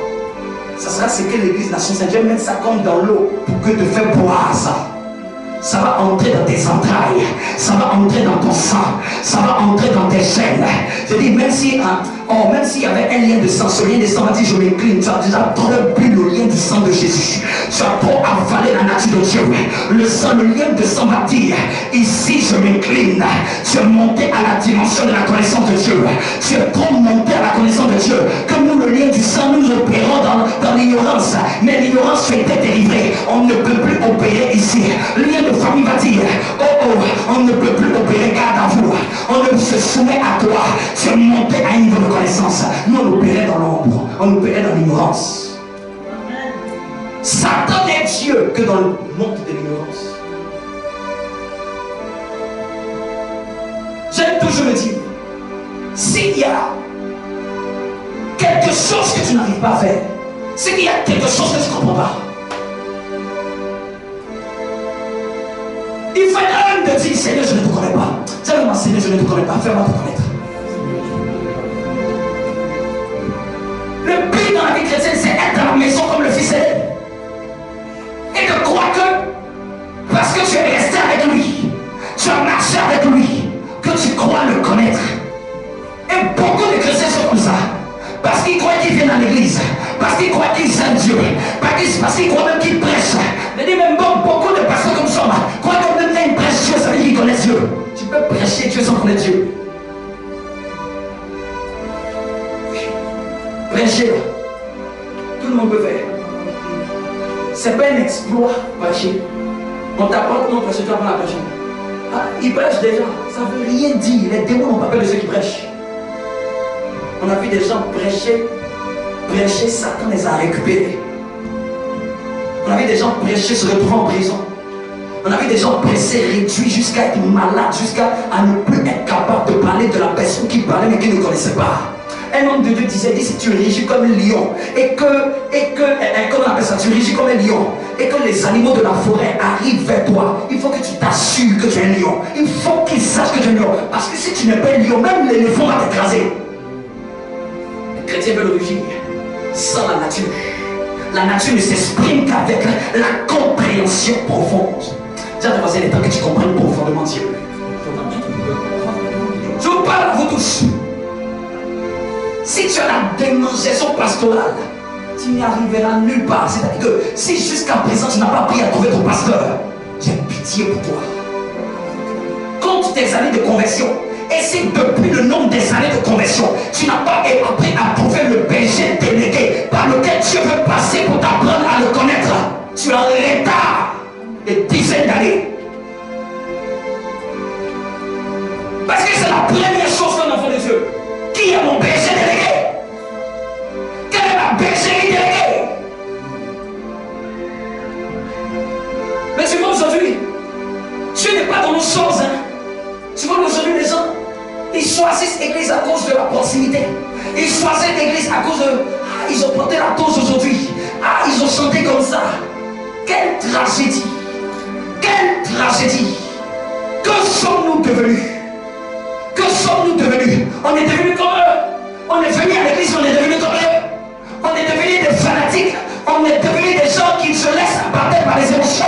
Ça sera ce que l'église Nation Sainte. Je vais mettre ça comme dans l'eau pour que te faire boire ça. Ça va entrer dans tes entrailles, ça va entrer dans ton sang, ça va entrer dans tes chaînes. Je dis, même si même s'il y avait un lien de sang, ce lien de sang va dire je m'incline. Tu as déjà trop bu le lien du sang de Jésus. Tu as trop avalé la nature de Dieu. Le sang, le lien de sang va dire ici je m'incline. Tu es monté à la dimension de la connaissance de Dieu. Tu es trop monté à la connaissance de Dieu. Comme nous, le lien du sang, nous opérons dans l'ignorance. Mais l'ignorance fait été délivrée. On ne peut plus opérer ici. Lien de famille va dire on ne peut plus opérer garde à vous. On ne se soumet à toi. Tu es monté à un niveau de connaissance. Nous on opérait dans l'ombre, on opérait dans l'ignorance. Satan n'est Dieu que dans le monde de l'ignorance. J'aime toujours me dire, s'il y a quelque chose que tu n'arrives pas à faire, c'est qu'il y a quelque chose que tu ne comprends pas. Il faut être homme de dire, Seigneur, je ne te connais pas. Dis-moi, Seigneur, je ne te connais pas. Fais-moi te connaître. Le but dans la vie chrétienne, c'est être dans la maison comme le Fils aîné. Et de croire que, parce que tu es resté avec lui, tu as marché avec lui, que tu crois le connaître. Et beaucoup de chrétiens sont comme ça. Parce qu'ils croient qu'ils viennent à l'église. Parce qu'ils croient qu'ils aiment Dieu. Parce qu'ils croient même qu'ils prêchent. Je dis même beaucoup de personnes comme ça croient que même quand ils prêchent Dieu, ça veut dire qu'ils connaissent Dieu. Tu peux prêcher Dieu sans connaître Dieu. Prêcher, tout le monde peut faire. C'est pas un exploit, prêcher. On t'apprend comment prêcher, tu apprends à prêcher. Ah, ils prêchent déjà, ça veut rien dire. Les démons n'ont pas peur de ceux qui prêchent. On a vu des gens prêcher, Satan les a récupérés. On a vu des gens prêcher, se retrouver en prison. On a vu des gens pressés, réduits jusqu'à être malades, jusqu'à ne plus être capable de parler de la personne qui parlait mais qui ne connaissait pas. Un homme de Dieu disait, si tu rugis comme un lion, comment on appelle ça, tu rugis comme un lion, et que les animaux de la forêt arrivent vers toi, il faut que tu t'assures que tu es un lion. Il faut qu'ils sachent que tu es un lion. Parce que si tu n'es pas un lion, même l'éléphant va t'écraser. Les chrétiens veulent rugir sans la nature. La nature ne s'exprime qu'avec la compréhension profonde. Dis à ton voisin, il est temps que tu comprennes profondément Dieu. Je vous parle à vous tous. Si tu as la dénonciation pastorale, tu n'y arriveras nulle part. C'est-à-dire que si jusqu'à présent tu n'as pas appris à trouver ton pasteur, j'ai pitié pour toi. Compte tes années de conversion. Et si depuis le nombre des années de conversion, tu n'as pas appris à trouver le berger délégué par lequel Dieu veut passer pour t'apprendre à le connaître, tu es en retard de dizaines d'années. Parce que c'est la première chose qu'un enfant de Dieu. Qui est mon berger délégué? Quelle est ma bergerie déléguée? Mais tu vois aujourd'hui, Dieu n'est pas dans nos choses. Tu vois aujourd'hui les gens, ils choisissent l'église à cause de la proximité. Ils choisissent l'église à cause de... Ah, ils ont porté la dose aujourd'hui. Ah, ils ont chanté comme ça. Quelle tragédie. Quelle tragédie. Que sommes-nous devenus? Que sommes-nous devenus? On est devenus comme eux. On est venu à l'église, on est devenus comme eux. On est devenus des fanatiques. On est devenus des gens qui se laissent abattre par les émotions.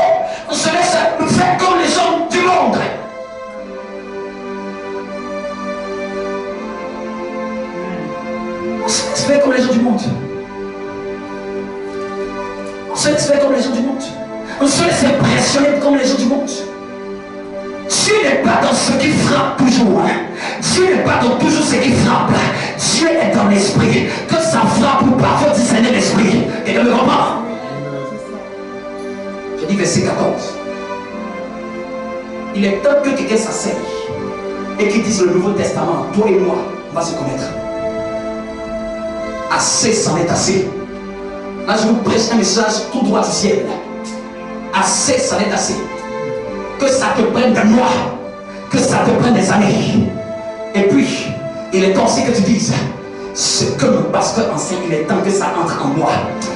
On se laisse faire comme les hommes du monde. On se laisse faire comme les gens du monde. On se laisse faire comme les gens du monde. On se laisse impressionner comme les gens du monde. Dieu n'est pas dans ce qui frappe toujours. Dieu n'est pas dans toujours ce qui frappe. Dieu est dans l'esprit. Que ça frappe ou pas, faut discerner l'esprit. Et de me comprendre. Je dis verset 14. Il est temps que quelqu'un s'asseye et qu'il dise le Nouveau Testament. Toi et moi, on va se connaître. Assez, c'en est assez. Là, je vous prêche un message tout droit du ciel. Assez, c'en est assez. Que ça te prenne des mois, que ça te prenne des années. Et puis, il est temps aussi que tu dises, ce que mon pasteur enseigne, il est temps que ça entre en moi.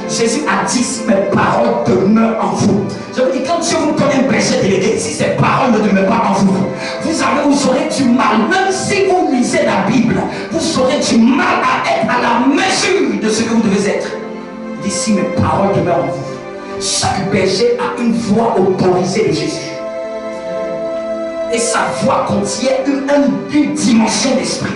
Jésus a dit, si mes paroles demeurent en vous. Je vous dis, quand Dieu vous donne un berger délégué, si ces paroles ne demeurent pas en vous, vous aurez du mal. Même si vous lisez la Bible, vous aurez du mal à être à la mesure de ce que vous devez être. Il dit, si mes paroles demeurent en vous. Chaque berger a une voix autorisée de Jésus. Et sa voix contient une dimension d'esprit.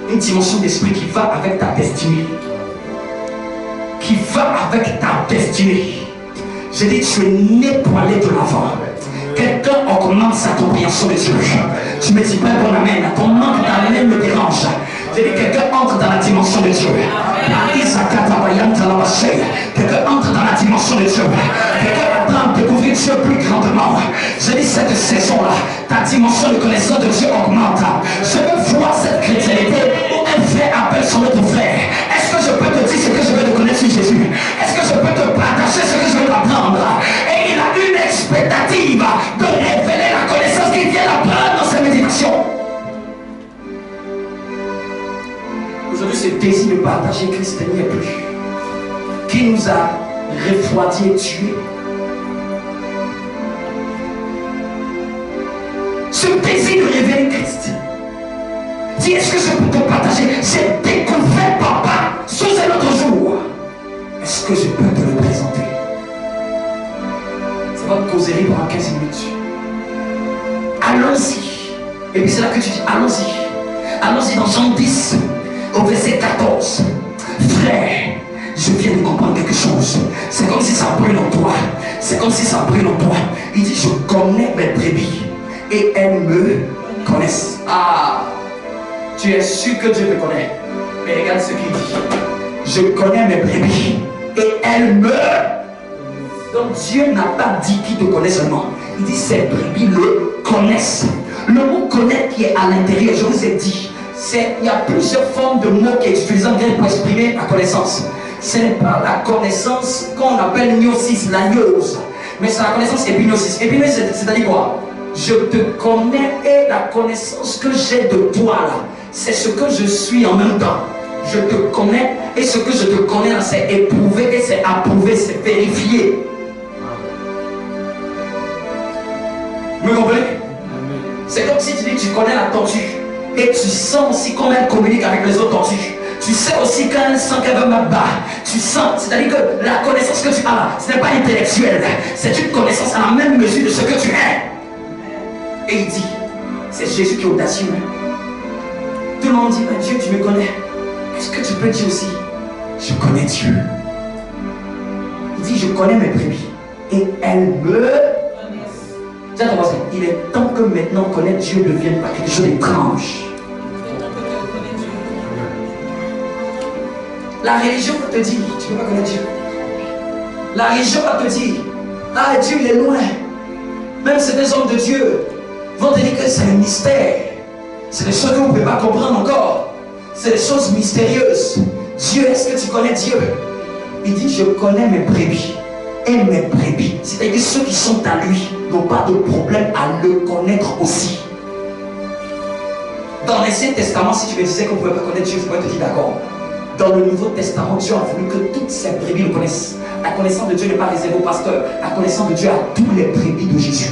Une dimension d'esprit qui va avec ta destinée. Qui va avec ta destinée. Je dis, tu es né pour aller de l'avant. Quelqu'un augmente sa compréhension de Dieu. Tu me dis pas bon amen. Ton manque d'amener me dérange. Je dis, quelqu'un entre dans la dimension de Dieu. Quelqu'un entre dans la dimension de Dieu. Quelqu'un apprend à découvrir Dieu plus grandement. Je dis, cette saison-là, ta dimension de connaissance de Dieu augmente. Je veux voir cette chrétienté où elle fait appel sur notre frère. Est-ce que je peux te dire ce que je veux te connaître sur Jésus? Est-ce que je peux te partager ce que je veux t'apprendre? Et il a une expectative de révéler la connaissance qu'il vient d'apprendre dans sa méditation. Aujourd'hui, ce désir de partager Christ n'y est plus. Qui nous a refroidis et tués. Ce désir de révéler Christ. Dis, est-ce que je peux te partager? J'ai découvert papa sous un autre jour. Est-ce que je peux te le présenter? Ça va te causer pendant 15 minutes. Allons-y. Et puis c'est là que tu dis, allons-y. Allons-y dans Jean 10. Au verset 14, frère, je viens de comprendre quelque chose. C'est comme si ça brûle en toi. C'est comme si ça brûle en toi. Il dit, je connais mes brebis et elles me connaissent. Ah, tu es sûr que Dieu te connaît. Mais regarde ce qu'il dit. Je connais mes brebis et elles me... Donc Dieu n'a pas dit qu'il te connaît seulement. Il dit, ces brebis le connaissent. Le mot connaître qui est à l'intérieur, je vous ai dit, il y a plusieurs formes de mots qui sont utilisés en grec pour exprimer la connaissance. Ce n'est pas la connaissance qu'on appelle gnosis, la gnose, mais c'est la connaissance épignosis. Épignosis, c'est-à-dire quoi? Je te connais et la connaissance que j'ai de toi là, c'est ce que je suis en même temps. Je te connais et ce que je te connais là, c'est éprouvé et c'est approuvé, c'est vérifié. Vous me comprenez? C'est comme si tu dis que tu connais la tortue et tu sens aussi comment elle communique avec les autres tortues. Tu sais aussi quand elle sent qu'elle veut m'abattre. Tu sens, c'est-à-dire que la connaissance que tu as là, ce n'est pas intellectuel, c'est une connaissance à la même mesure de ce que tu es. Et il dit, c'est Jésus qui est audacieux. Tout le monde dit, ben Dieu, tu me connais. Est-ce que tu peux dire aussi, je connais Dieu? Il dit, je connais mes brebis et elles me... Il est temps que maintenant connaître Dieu ne devienne pas quelque chose d'étrange. La religion va te dire, tu ne peux pas connaître Dieu. La religion va te dire, ah Dieu il est loin. Même ces hommes de Dieu vont te dire que c'est un mystère. C'est des choses que vous ne pouvez pas comprendre encore. C'est des choses mystérieuses. Dieu, est-ce que tu connais Dieu? Il dit, je connais mes brebis. Et mes brebis, c'est-à-dire ceux qui sont à lui, n'ont pas de problème à le connaître aussi. Dans l'Ancien Testament, si tu me disais qu'on ne pouvait pas connaître Dieu, je pourrais te dire d'accord. Dans le Nouveau Testament, Dieu a voulu que toutes ces brebis le connaissent. La connaissance de Dieu n'est pas réservée aux pasteurs. La connaissance de Dieu à tous les brebis de Jésus.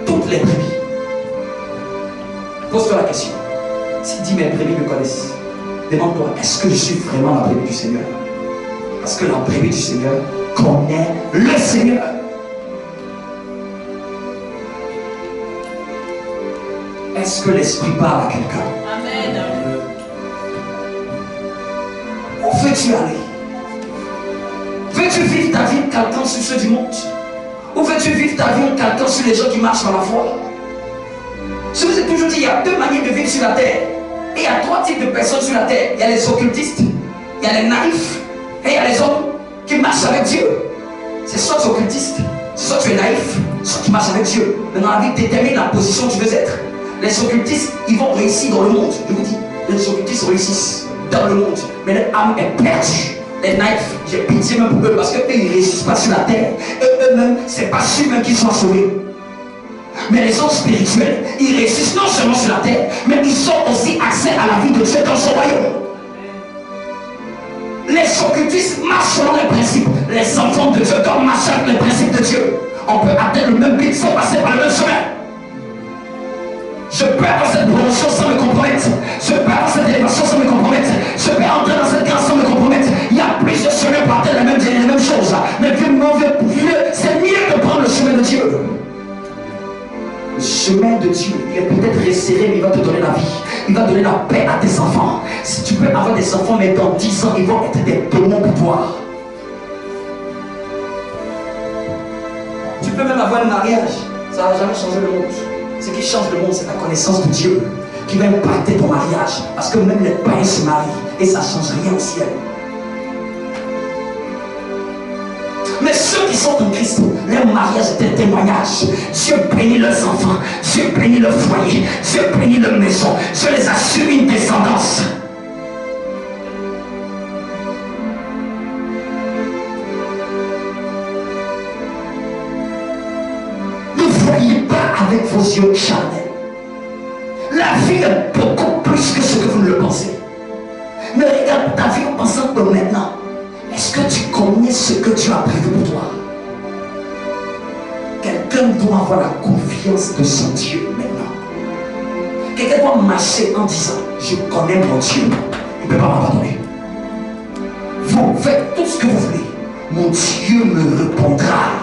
Toutes les brebis. Pose-toi la question. Si dit mes brebis me connaissent, demande-toi, est-ce que je suis vraiment la brebis du Seigneur? Parce que la brebis du Seigneur connaît le Seigneur. Est-ce que l'Esprit parle à quelqu'un? Amen. Où veux-tu aller? Veux-tu vivre ta vie en calquant sur ceux du monde? Ou veux-tu vivre ta vie en calquant sur les gens qui marchent dans la foi? Je vous ai toujours dit, il y a deux manières de vivre sur la terre. Et il y a trois types de personnes sur la terre. Il y a les occultistes, il y a les naïfs, et il y a les hommes qui marchent avec Dieu. C'est soit tu es occultiste, soit tu es naïf, soit tu marches avec Dieu. Mais dans la vie, détermine la position où tu veux être. Les occultistes, ils vont réussir dans le monde. Je vous dis, les occultistes réussissent dans le monde. Mais leur âme est perdue. Les naïfs, j'ai pitié même pour eux parce qu'eux, ils ne réussissent pas sur la terre. Et eux-mêmes, c'est pas sûr même qu'ils soient sauvés. Mais les hommes spirituels, ils réussissent non seulement sur la terre, mais ils ont aussi accès à la vie de Dieu dans son royaume. Les occultistes marchent selon les principes. Les enfants de Dieu doivent marcher avec les principes de Dieu. On peut atteindre le même but sans passer par le même chemin. Je peux avoir cette promotion sans me compromettre. Je peux avoir cette élévation sans me compromettre. Je peux entrer dans cette grâce sans me compromettre. Il y a plusieurs chemins pour atteindre les mêmes choses. Mais c'est mieux de prendre le chemin de Dieu. Le chemin de Dieu, il est peut-être resserré, mais il va te donner la vie. Il va donner la paix à tes enfants. Si tu peux avoir des enfants, mais dans 10 ans, ils vont être des démons pour toi. Tu peux même avoir un mariage. Ça ne va jamais changer le monde. Ce qui change le monde, c'est la connaissance de Dieu qui va impacter ton mariage. Parce que même les païens se marient et ça ne change rien au ciel. Mais ceux qui sont en Christ, leur mariage est un témoignage. Dieu bénit leurs enfants, Dieu bénit leur foyer, Dieu bénit leur maison. Dieu les assure une descendance. Ne voyez pas avec vos yeux charnels. La vie est beaucoup plus que ce que vous ne le pensez. Ne regarde ta vie en pensant que maintenant, est-ce que tu connais ce que Dieu a prévu pour toi? Quelqu'un doit avoir la confiance de son Dieu maintenant. Quelqu'un doit marcher en disant, je connais mon Dieu. Il ne peut pas m'abandonner. Vous faites tout ce que vous voulez. Mon Dieu me répondra.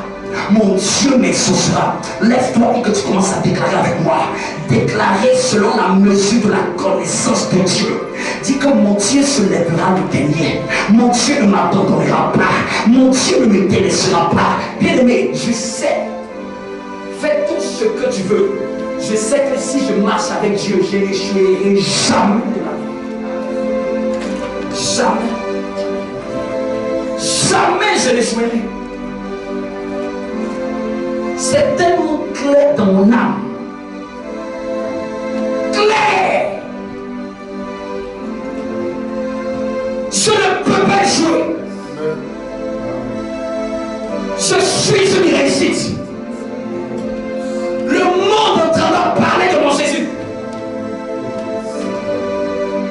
Mon Dieu m'exaucera. Lève-toi et que tu commences à déclarer avec moi. Déclarer selon la mesure de la connaissance de Dieu. Dis que mon Dieu se lèvera le dernier. Mon Dieu ne m'abandonnera pas. Mon Dieu ne me délaissera pas. Bien-aimé, je sais. Fais tout ce que tu veux. Je sais que si je marche avec Dieu, je n'échouerai jamais de la vie. Jamais. Jamais je n'échouerai. C'est tellement clair dans mon âme Je suis une réussite. Le monde entendra parler de mon Jésus.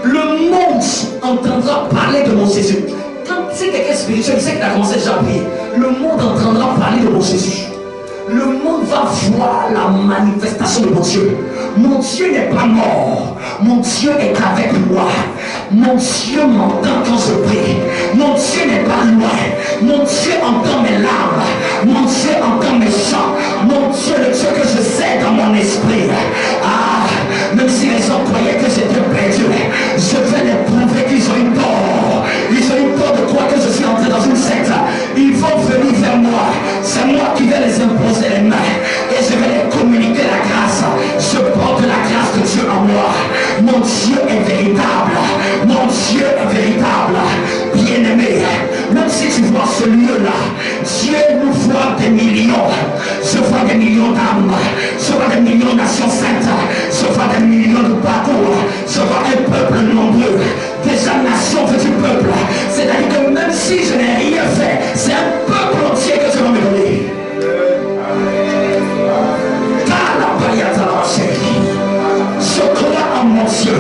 Le monde entendra parler de mon Jésus. Quand c'est quelqu'un spirituel, il sait qu'il a commencé déjà à prier. Le monde entendra parler de mon Jésus. Le monde va voir la manifestation de mon Dieu. Mon Dieu n'est pas mort. Mon Dieu est avec moi. Mon Dieu m'entend quand je prie. Mon Dieu n'est pas loin. Mon Dieu entend mes larmes. Mon Dieu entend mes chants. Mon Dieu, le Dieu que je sais dans mon esprit. Ah, même si les gens croyaient que j'étais perdu, je vais les prouver qu'ils ont eu tort. Ils ont eu tort de croire que je suis entré dans une secte. Ils vont venir vers moi. C'est moi qui vais les imposer les mains. Et je vais les communiquer la grâce. Je porte la grâce de Dieu en moi. Mon Dieu est véritable. Mon Dieu est véritable. Bien-aimé, même si tu vois ce lieu-là, Dieu nous voit des millions. Je vois des millions d'âmes. Je vois des millions de nations saintes. Je vois des millions de parcours. Je vois un peuple nombreux. Déjà nation veut du peuple. C'est-à-dire que même si je n'ai rien fait, c'est un peuple entier que Dieu va me donner. Je crois en mon Dieu,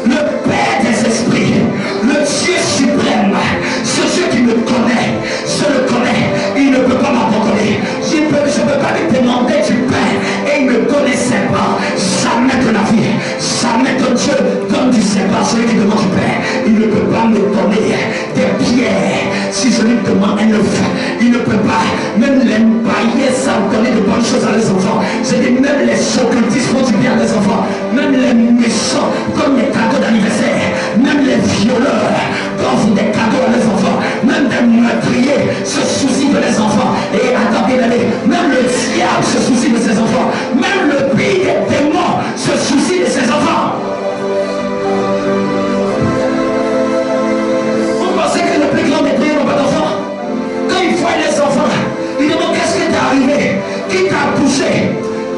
le Père des esprits, le Dieu suprême, ce Dieu qui me connaît, je le connais, il ne peut pas m'abandonner. Je ne peux pas lui demander du pain et il ne connaissait pas. Jamais de la vie, jamais que Dieu donne du Seigneur, celui qui demande du pain. Il ne peut pas me donner des pierres. Si je lui demande un œuf, il ne peut pas. Même les païens savent donner de bonnes choses à leurs enfants. Je dis même les occultistes font du bien à leurs enfants. Même les méchants donnent des cadeaux d'anniversaire. Même les violeurs donnent des cadeaux à leurs enfants. Même des meurtriers se soucient de leurs enfants. Et attendez, même le diable se soucie de ses enfants. Même le pays des démons se soucie de ses enfants. Vous pensez que le plus grand des pays n'ont pas d'enfants? Quand ils voient les enfants, ils demandent qu'est-ce qui t'est arrivé? Qui t'a touché?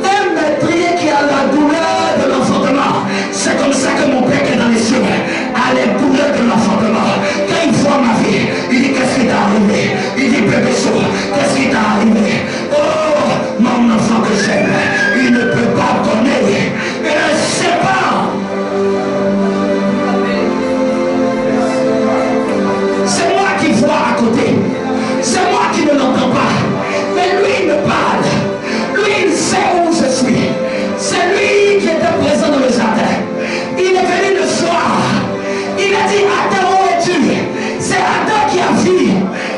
Un meurtrier qui a la douleur de l'enfantement. C'est comme ça que mon Père qui est dans les cieux a les douleurs de l'enfantement. Quand il voit ma vie, il dit qu'est-ce qui t'est arrivé? Il dit bébé chaud, qu'est-ce qui t'est arrivé? Oh, mon enfant que j'aime, il ne peut pas donner. Il ne sait pas. C'est moi qui vois à côté. C'est moi qui ne l'entends pas. Mais lui, il me parle. Lui, il sait où je suis. C'est lui qui était présent dans le jardin. Il est venu le soir. Il a dit, Adam, où es-tu? C'est Adam qui a fui.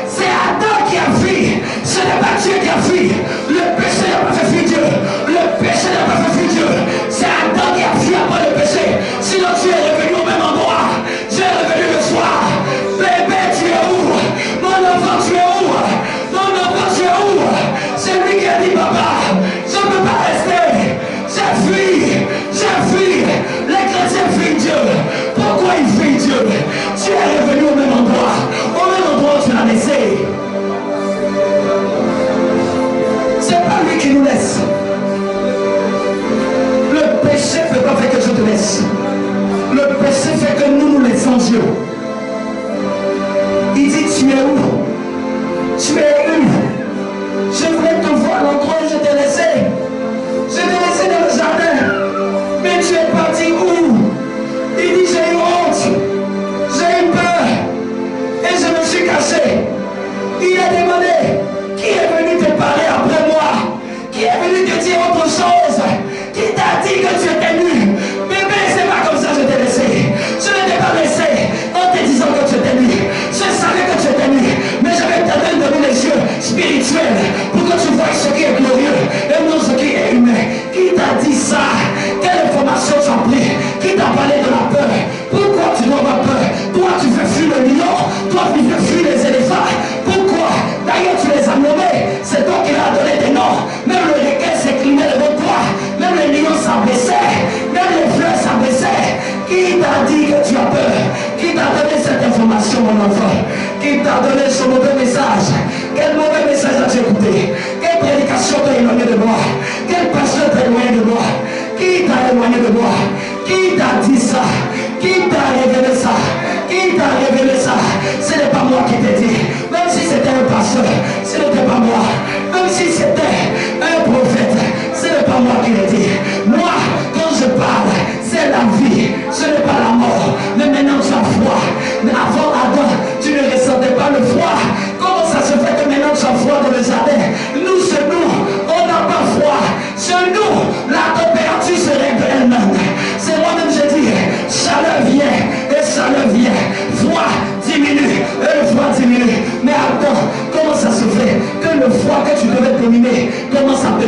C'est Adam qui a fui. Ce n'est pas Dieu qui a fui. Le péché n'a pas fait fuir Dieu. Le péché n'a pas fait fuir Dieu. C'est Adam qui a fui après le péché. Sinon tu es revenu au même endroit. Tu es revenu le soir. Bébé, tu es où? Mon enfant, tu es où? Mon enfant, tu es où? C'est lui qui a dit, papa, je ne peux pas rester. J'ai fui. J'ai fui. Les chrétiens fuient Dieu. Pourquoi ils fuient Dieu? Tu es revenu au même endroit. Au même endroit où tu l'as laissé. C'est pas lui qui nous laisse. Le péché ne peut pas faire que je te laisse. Le péché fait que nous nous laissons Dieu. Il dit, tu es où? Tu es où? Je voulais te voir l'endroit où je t'ai laissé. Je t'ai laissé dans le jardin. Mais tu es parti où? Il dit, j'ai eu honte. J'ai eu peur. Et je me suis caché. Il a demandé, qui est venu te parler après moi? Qui est venu te dire autre chose? Qui t'a dit que tu étais nu? Bébé, c'est pas comme ça que je t'ai laissé. Je ne t'ai pas laissé en te disant que tu étais nu. Je savais que tu étais nu. Mais j'avais donné les yeux spirituels pour que tu vois ce qui est glorieux et non ce qui est humain. Qui t'a dit ça? Quelle information tu as pris? Qui t'a parlé de la peur? Pourquoi tu dois avoir peur? Toi, tu fais fuir le lion. Toi, tu fais fuir les éléphants. Pourquoi? D'ailleurs, tu les as nommés. C'est toi qui leur as donné des noms. Même le requin s'inclinait devant toi. Même les lions s'abaissaient. Même les fleurs s'abaissaient. Qui t'a dit que tu as peur? Qui t'a donné cette information, mon enfant? Qui t'a donné ce mauvais message? Quel mauvais message as-tu écouté? Quelle prédication t'a éloigné de moi? Quel pasteur t'a éloigné de moi? Qui t'a éloigné de moi? Qui t'a dit ça? Qui t'a révélé ça? Qui t'a révélé ça? Ce n'est pas moi qui t'ai dit. Même si c'était un pasteur, ce n'était pas moi.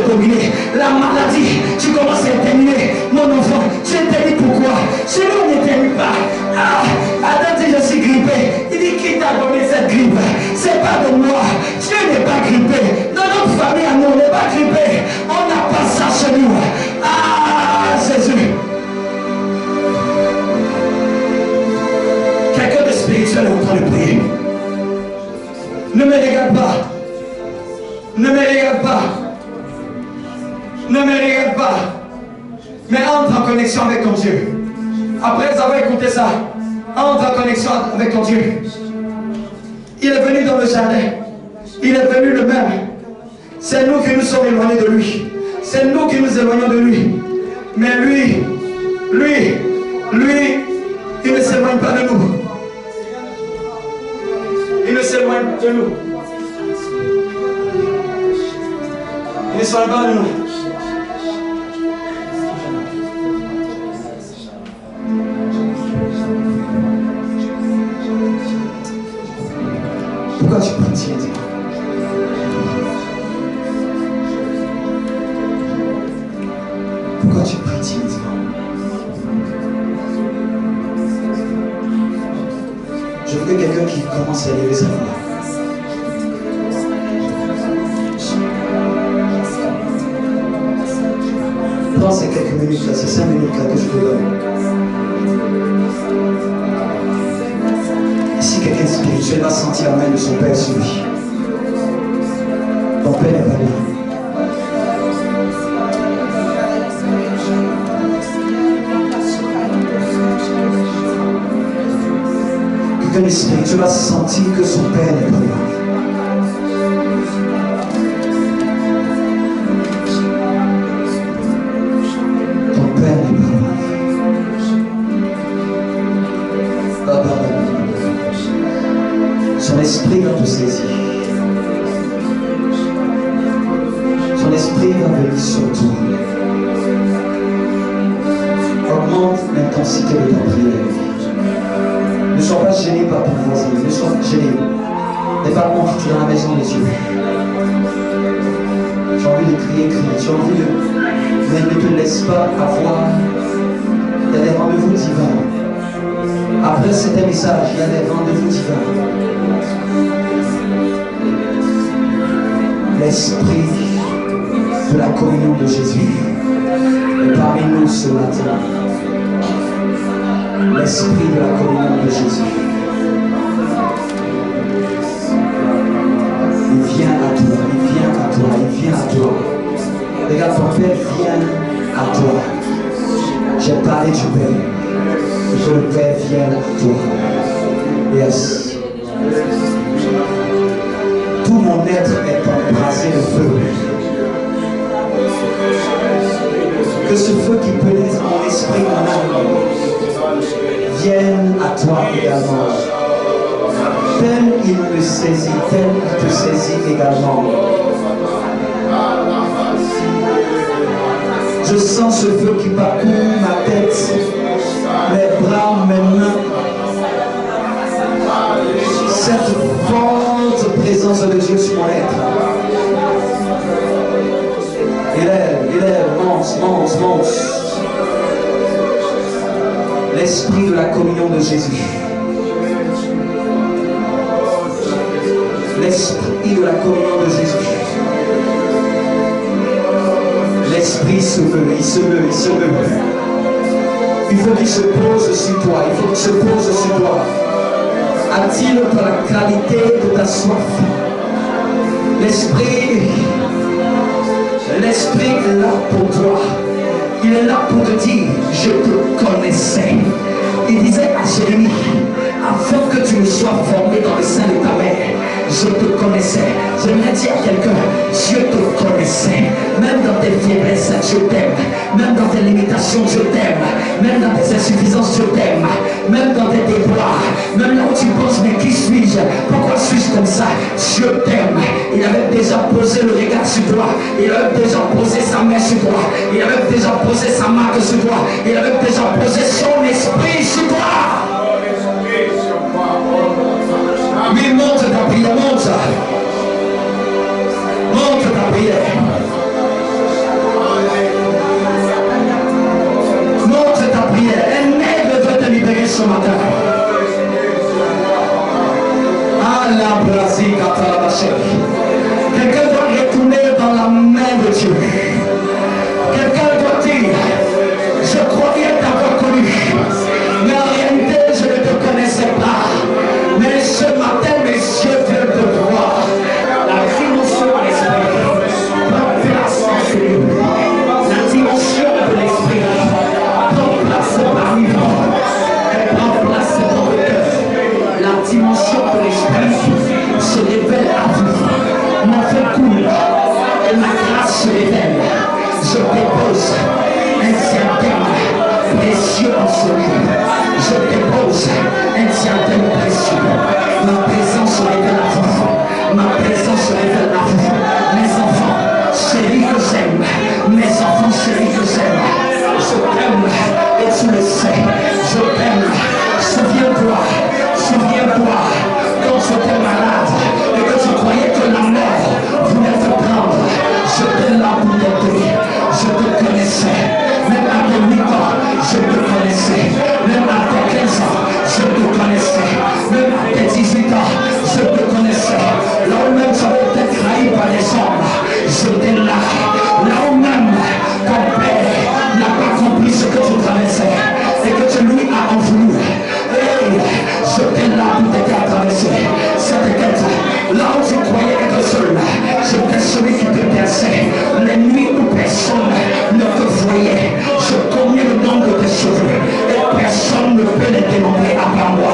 dominer. La maladie, tu commences à éternuer. Mon enfant, tu éternues pourquoi? Chez nous, on n'éternue pas. Adam dit, je suis grippé. Il dit, qui t'a donné cette grippe? C'est pas de moi. Dieu n'est pas grippé. Dans notre famille, à nous, on n'est pas grippé. On n'a pas ça chez nous. Jésus. Quelqu'un de spirituel est en train de prier. Ne me regarde pas. Ne me regarde pas. Ne me regarde pas. Mais entre en connexion avec ton Dieu. Après avoir écouté ça, entre en connexion avec ton Dieu. Il est venu dans le jardin. Il est venu le même. C'est nous qui nous sommes éloignés de lui. C'est nous qui nous éloignons de lui. Mais lui, il ne s'éloigne pas de nous. Il ne s'éloigne pas de nous. Il ne s'éloigne pas de nous. Pourquoi tu pries timidement? Pourquoi tu pries timidement? Je veux quelqu'un qui commence à élever sa voix. Prends ces quelques minutes là, ces 5 minutes là que je te donne. Si quelqu'un de spirituel va sentir la main de son Père sur lui, ton Père n'est pas là. Quelqu'un de spirituel va sentir que son Père n'est pas là. Ton Père n'est pas là. Son esprit va te saisir. Son esprit va venir sur toi. Augmente l'intensité de ta prière. Ne sois pas gêné par ton voisin. Ne sois pas gêné. N'aie pas honte, tu es dans la maison de Dieu. Tu as envie de crier, crier. Tu as envie de... Mais ne te laisse pas avoir. Il y a des rendez-vous divins. Après cet message, il y a des rendez-vous divins. L'esprit de la communion de Jésus est parmi nous ce matin. L'esprit de la communion de Jésus. Il vient à toi, il vient à toi, il vient à toi. Regarde, ton Père vient à toi. J'ai parlé du Père. Il faut que le Père vienne à toi. Yes. Tout mon être est embrasé de feu. Que ce feu qui pénètre mon esprit, mon âme, vienne à toi également. Tel il me saisit, tel il te saisit également. Je sens ce feu qui parcourt ma tête, mes bras, mes mains. Cette forte présence de Dieu sur mon être. Élève, monte. L'esprit de la communion de Jésus. L'esprit de la communion de Jésus. L'esprit se meut, il se meut. Il faut qu'il se pose sur toi, il faut qu'il se pose sur toi. Attire par la qualité de ta soif. L'esprit est là pour toi. Il est là pour te dire, je te connaissais. Il disait à Jérémie, afin que tu me sois formé dans le sein de ta mère, je te connaissais. J'aimerais dire à quelqu'un, Dieu te connaissait. Même dans tes faiblesses, je t'aime. Même dans tes limitations, je t'aime. Même dans tes insuffisances, je t'aime. Même dans tes déboires, même là où tu penses, mais qui suis-je? Pourquoi suis-je comme ça? Dieu t'aime. Il avait déjà posé le regard sur toi. Il avait déjà posé sa main sur toi. Il avait déjà posé sa marque sur toi. Il avait déjà posé son esprit sur toi. Oui, monte ta prière, monte ta prière. Quelqu'un doit retourner dans la main de Dieu. Quelqu'un doit dire, je croyais t'avoir connu, mais en réalité je ne te connaissais pas. Mais ce matin mes yeux viennent te voir. La dimension de l'esprit prend place en celui. La dimension de l'esprit prend place parmi nous. Elle prend place dans le cœur. La dimension de l'esprit se révèle à vous. Mon feu coule et ma grâce se révèle. Je dépose un diadème précieux en ce lieu. Je dépose un diadème précieux. Ma présence se révèle à vous. Ma présence se révèle à vous. Mes enfants, chéris que j'aime. Mes enfants, chéris que j'aime. Je t'aime et tu le sais. Je t'aime. Souviens-toi. Souviens-toi quand tu étais malade et que tu croyais que la mort voulait te prendre. Je t'ai là pour t'aider. Je te connaissais. Même à tes 8 ans, je te connaissais. Même à tes 15 ans, je te connaissais. Même à tes 18 ans, je te connaissais. Là où même tu avais été trahi par les hommes, j'étais là. Là où même ton père n'a pas compris ce que tu traversais et que tu lui as en voulu. J'étais là pour t'aider à traverser cette quête. Là où tu croyais être seul, j'étais celui qui te perçait. Les nuits où personne ne te voyait, je connais le nom de tes cheveux et personne ne peut les dénombrer à part moi.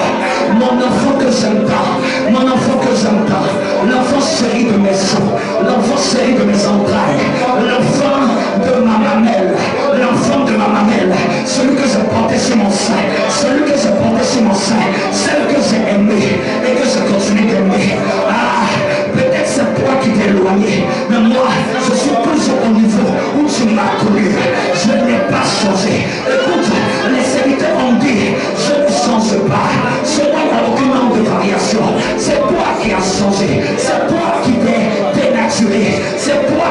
Mon enfant que j'aime tant, mon enfant que j'aime tant, l'enfant chéri de mes os, l'enfant chéri de mes entrailles, l'enfant de ma mamelle, l'enfant de ma mamelle, celui que je portais sur mon sein, celui que je portais sur mon sein, celle que j'ai aimée et que je continue d'aimer. Ah, peut-être c'est toi qui t'es éloigné, mais moi, je suis toujours au niveau où tu m'as connu. Je n'ai pas changé. Écoute, les serviteurs ont dit, je ne change pas. Cela n'a aucun nombre de variation. C'est toi qui as changé. C'est toi qui t'es dénaturé. C'est toi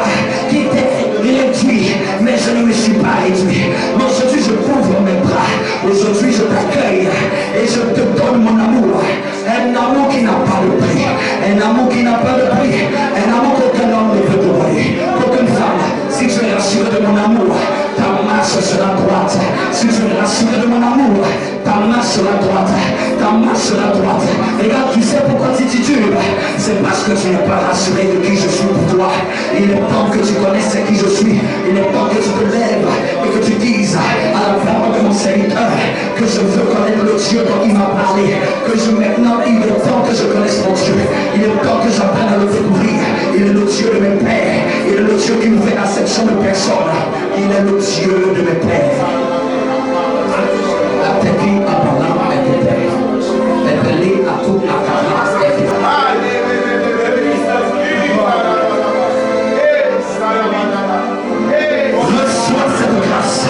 qui t'es réduit. Mais je ne me suis pas réduit. Mais aujourd'hui, je couvre mes bras. Aujourd'hui, je t'accueille et je te donne mon amour. Un amour qui n'a pas de prix. Un amour qui n'a pas de prix. Un amour qu'aucun homme ne peut te donner. Qu'aucune femme, si tu es rassuré de mon amour, ta marche sera droite. Si tu es rassuré de mon amour, ta marche sera droite. Ta marche sera droite. Regarde, tu sais pourquoi tu titubes? C'est parce que tu n'es pas rassuré de qui je suis pour toi. Il est temps que tu connaisses qui je suis. Il est temps que tu te lèves et que tu dises à la parole de mon serviteur que je veux connaître le Dieu dont il m'a parlé. Que maintenant, il est temps que je connaisse mon Dieu. Il est temps que j'apprenne à le découvrir. Il est le Dieu de mes pères. Il est le Dieu qui ne fait acception de personne. Il est le Dieu de mes pères. La technique à parler à tes pères. Appelé à tout à reçois cette grâce.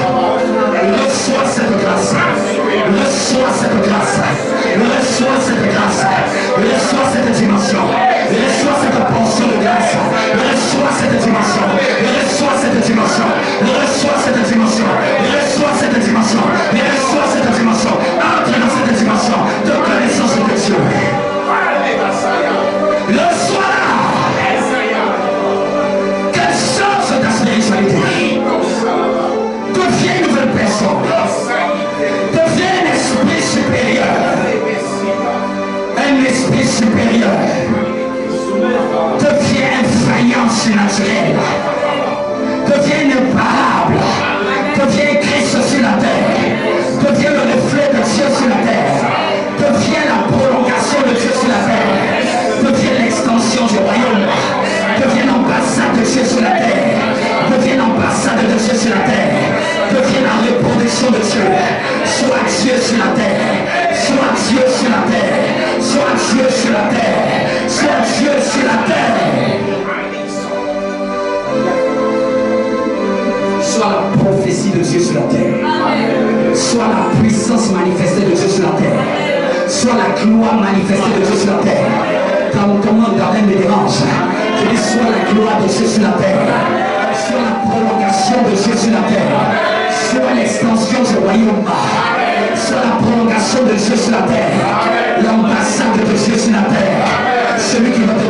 Reçois cette grâce. Reçois cette grâce. Reçois cette grâce. Reçois cette dimension. Reçois cette portion de grâce. Reçois cette dimension. Reçois cette dimension. Reçois cette dimension. Reçois cette dimension. Reçois cette dimension. Entre dans cette dimension de connaissance de Dieu. Reçois-la. Quelle change ta spiritualité. Deviens une nouvelle personne. Deviens un esprit supérieur. Un esprit supérieur. Deviens un vaillant surnaturel. Deviens imparable. Deviens Christ sur la terre. Deviens le reflet de Dieu sur la terre. Deviens la prolongation de Dieu sur la terre. Deviens l'extension du royaume. Deviens l'ambassade de Dieu sur la terre. Deviens l'ambassade de Dieu sur la terre. Deviens la reproduction de Dieu. Sois Dieu sur la terre. Sois Dieu sur la terre. Sois Dieu sur la terre. Sois Dieu sur la terre. Sois la prophétie de Dieu sur la terre. Sois la puissance manifestée de Dieu sur la terre. Sois la gloire manifestée de Dieu sur la terre. Quand ton nom d'Arène me dérange, je dis sois la gloire de Dieu sur la terre. Sois la prolongation de Dieu sur la terre. Sois l'extension du royaume. Sois la prolongation de Dieu sur la terre. L'ambassade de Dieu sur la terre. Celui qui va te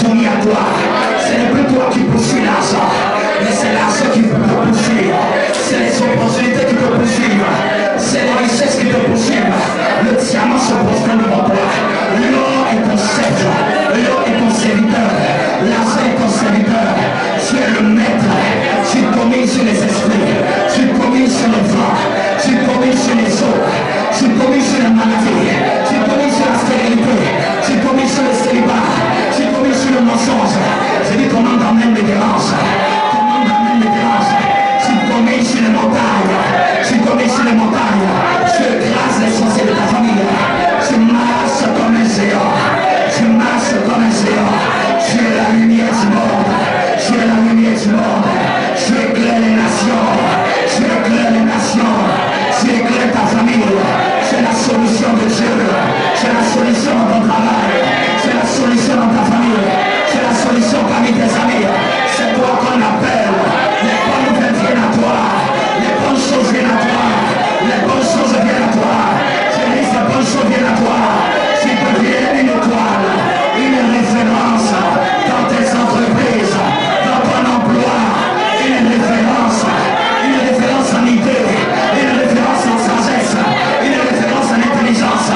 soumis à toi. Ce n'est plus toi qui poursuis l'argent, mais c'est l'argent qui peut te poursuivre. C'est les opportunités qui te poursuivent. C'est les richesses qui te poursuivent. Le diamant se prosterne devant toi. L'or est ton sceptre. L'or est ton serviteur. L'argent est ton serviteur. Tu es le maître. Tu domines sur les esprits. Tu domines sur le vent. Tu domines sur les eaux. Tu domines sur la maladie. Tu domines sur la stérilité. Tu domines sur le célibat. Tu domines sur le mensonge. Je dis comment t'emmènes les déranges. Comment t'emmènes les déranges. Tu domines sur les montagnes. Tu domines sur les montagnes. Tu écrases les sorciers de ta famille. Tu marches comme un géant. Tu marches comme un géant. Tu es la lumière du monde. Tu es la lumière du monde. Tu éclaires les nations. Tu éclaires les nations. Tu éclaires ta famille. C'est la solution de Dieu. C'est la solution dans ton travail. C'est la solution dans ta famille. C'est la solution parmi tes amis. C'est toi qu'on appelle. Les bonnes nouvelles viennent à toi. Les bonnes choses viennent à toi. Les bonnes choses viennent à toi. Je dis ces bonnes choses viennent à toi. Tu deviens une étoile, une référence dans tes entreprises, dans ton emploi, une référence en idée, une référence en sagesse, une référence en intelligence,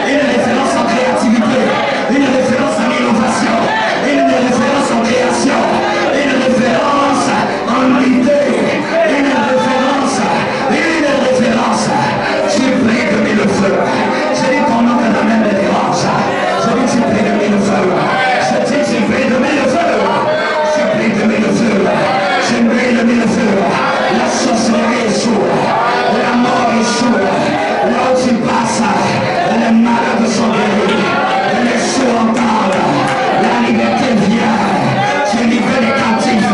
une référence en créativité, une référence en innovation, une référence en création, une référence en idée, une référence. Tu pries de mille feux. Je dis ton nom est la même dérange. Je dis tu pries de mille feux. Je dis tu pries de mille feux. Tu pries de mille feux. Tu pries de mille feux. La sorcellerie échoue. La mort échoue. Là où tu passes, les malades sont guéris. Les sourds entendent. La liberté vient. Tu libères les captifs.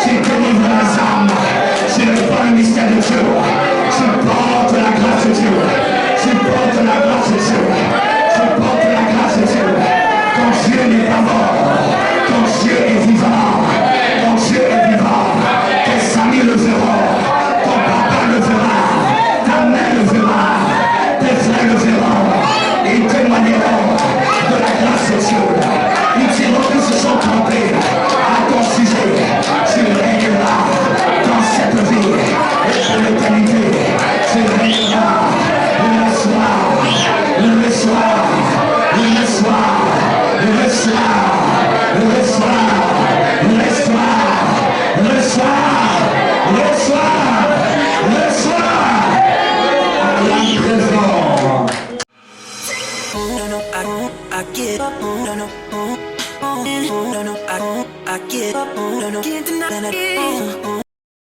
Tu délivres les âmes. Tu réponds le mystère de Dieu. Tu portes la grâce de Dieu. Tu portes la grâce de Dieu. Tu portes la grâce de Dieu. Ton Dieu n'est pas mort. Ton Dieu est vivant. Ton Dieu est vivant. Tes amis le verront. Ton papa le verra. Ta mère le verra. Tes frères le verront. Ils témoigneront de la grâce de Dieu. Ils diront qu'ils se sont trompés à ton sujet. Tu régneras dans cette vie et pour l'éternité. Tu régneras le soir, le soir, le soir, le soir, le soir, le soir, le soir, le soir, le soir, la présence. I get up, no, no, no, no, I get up, no, no, can't deny that.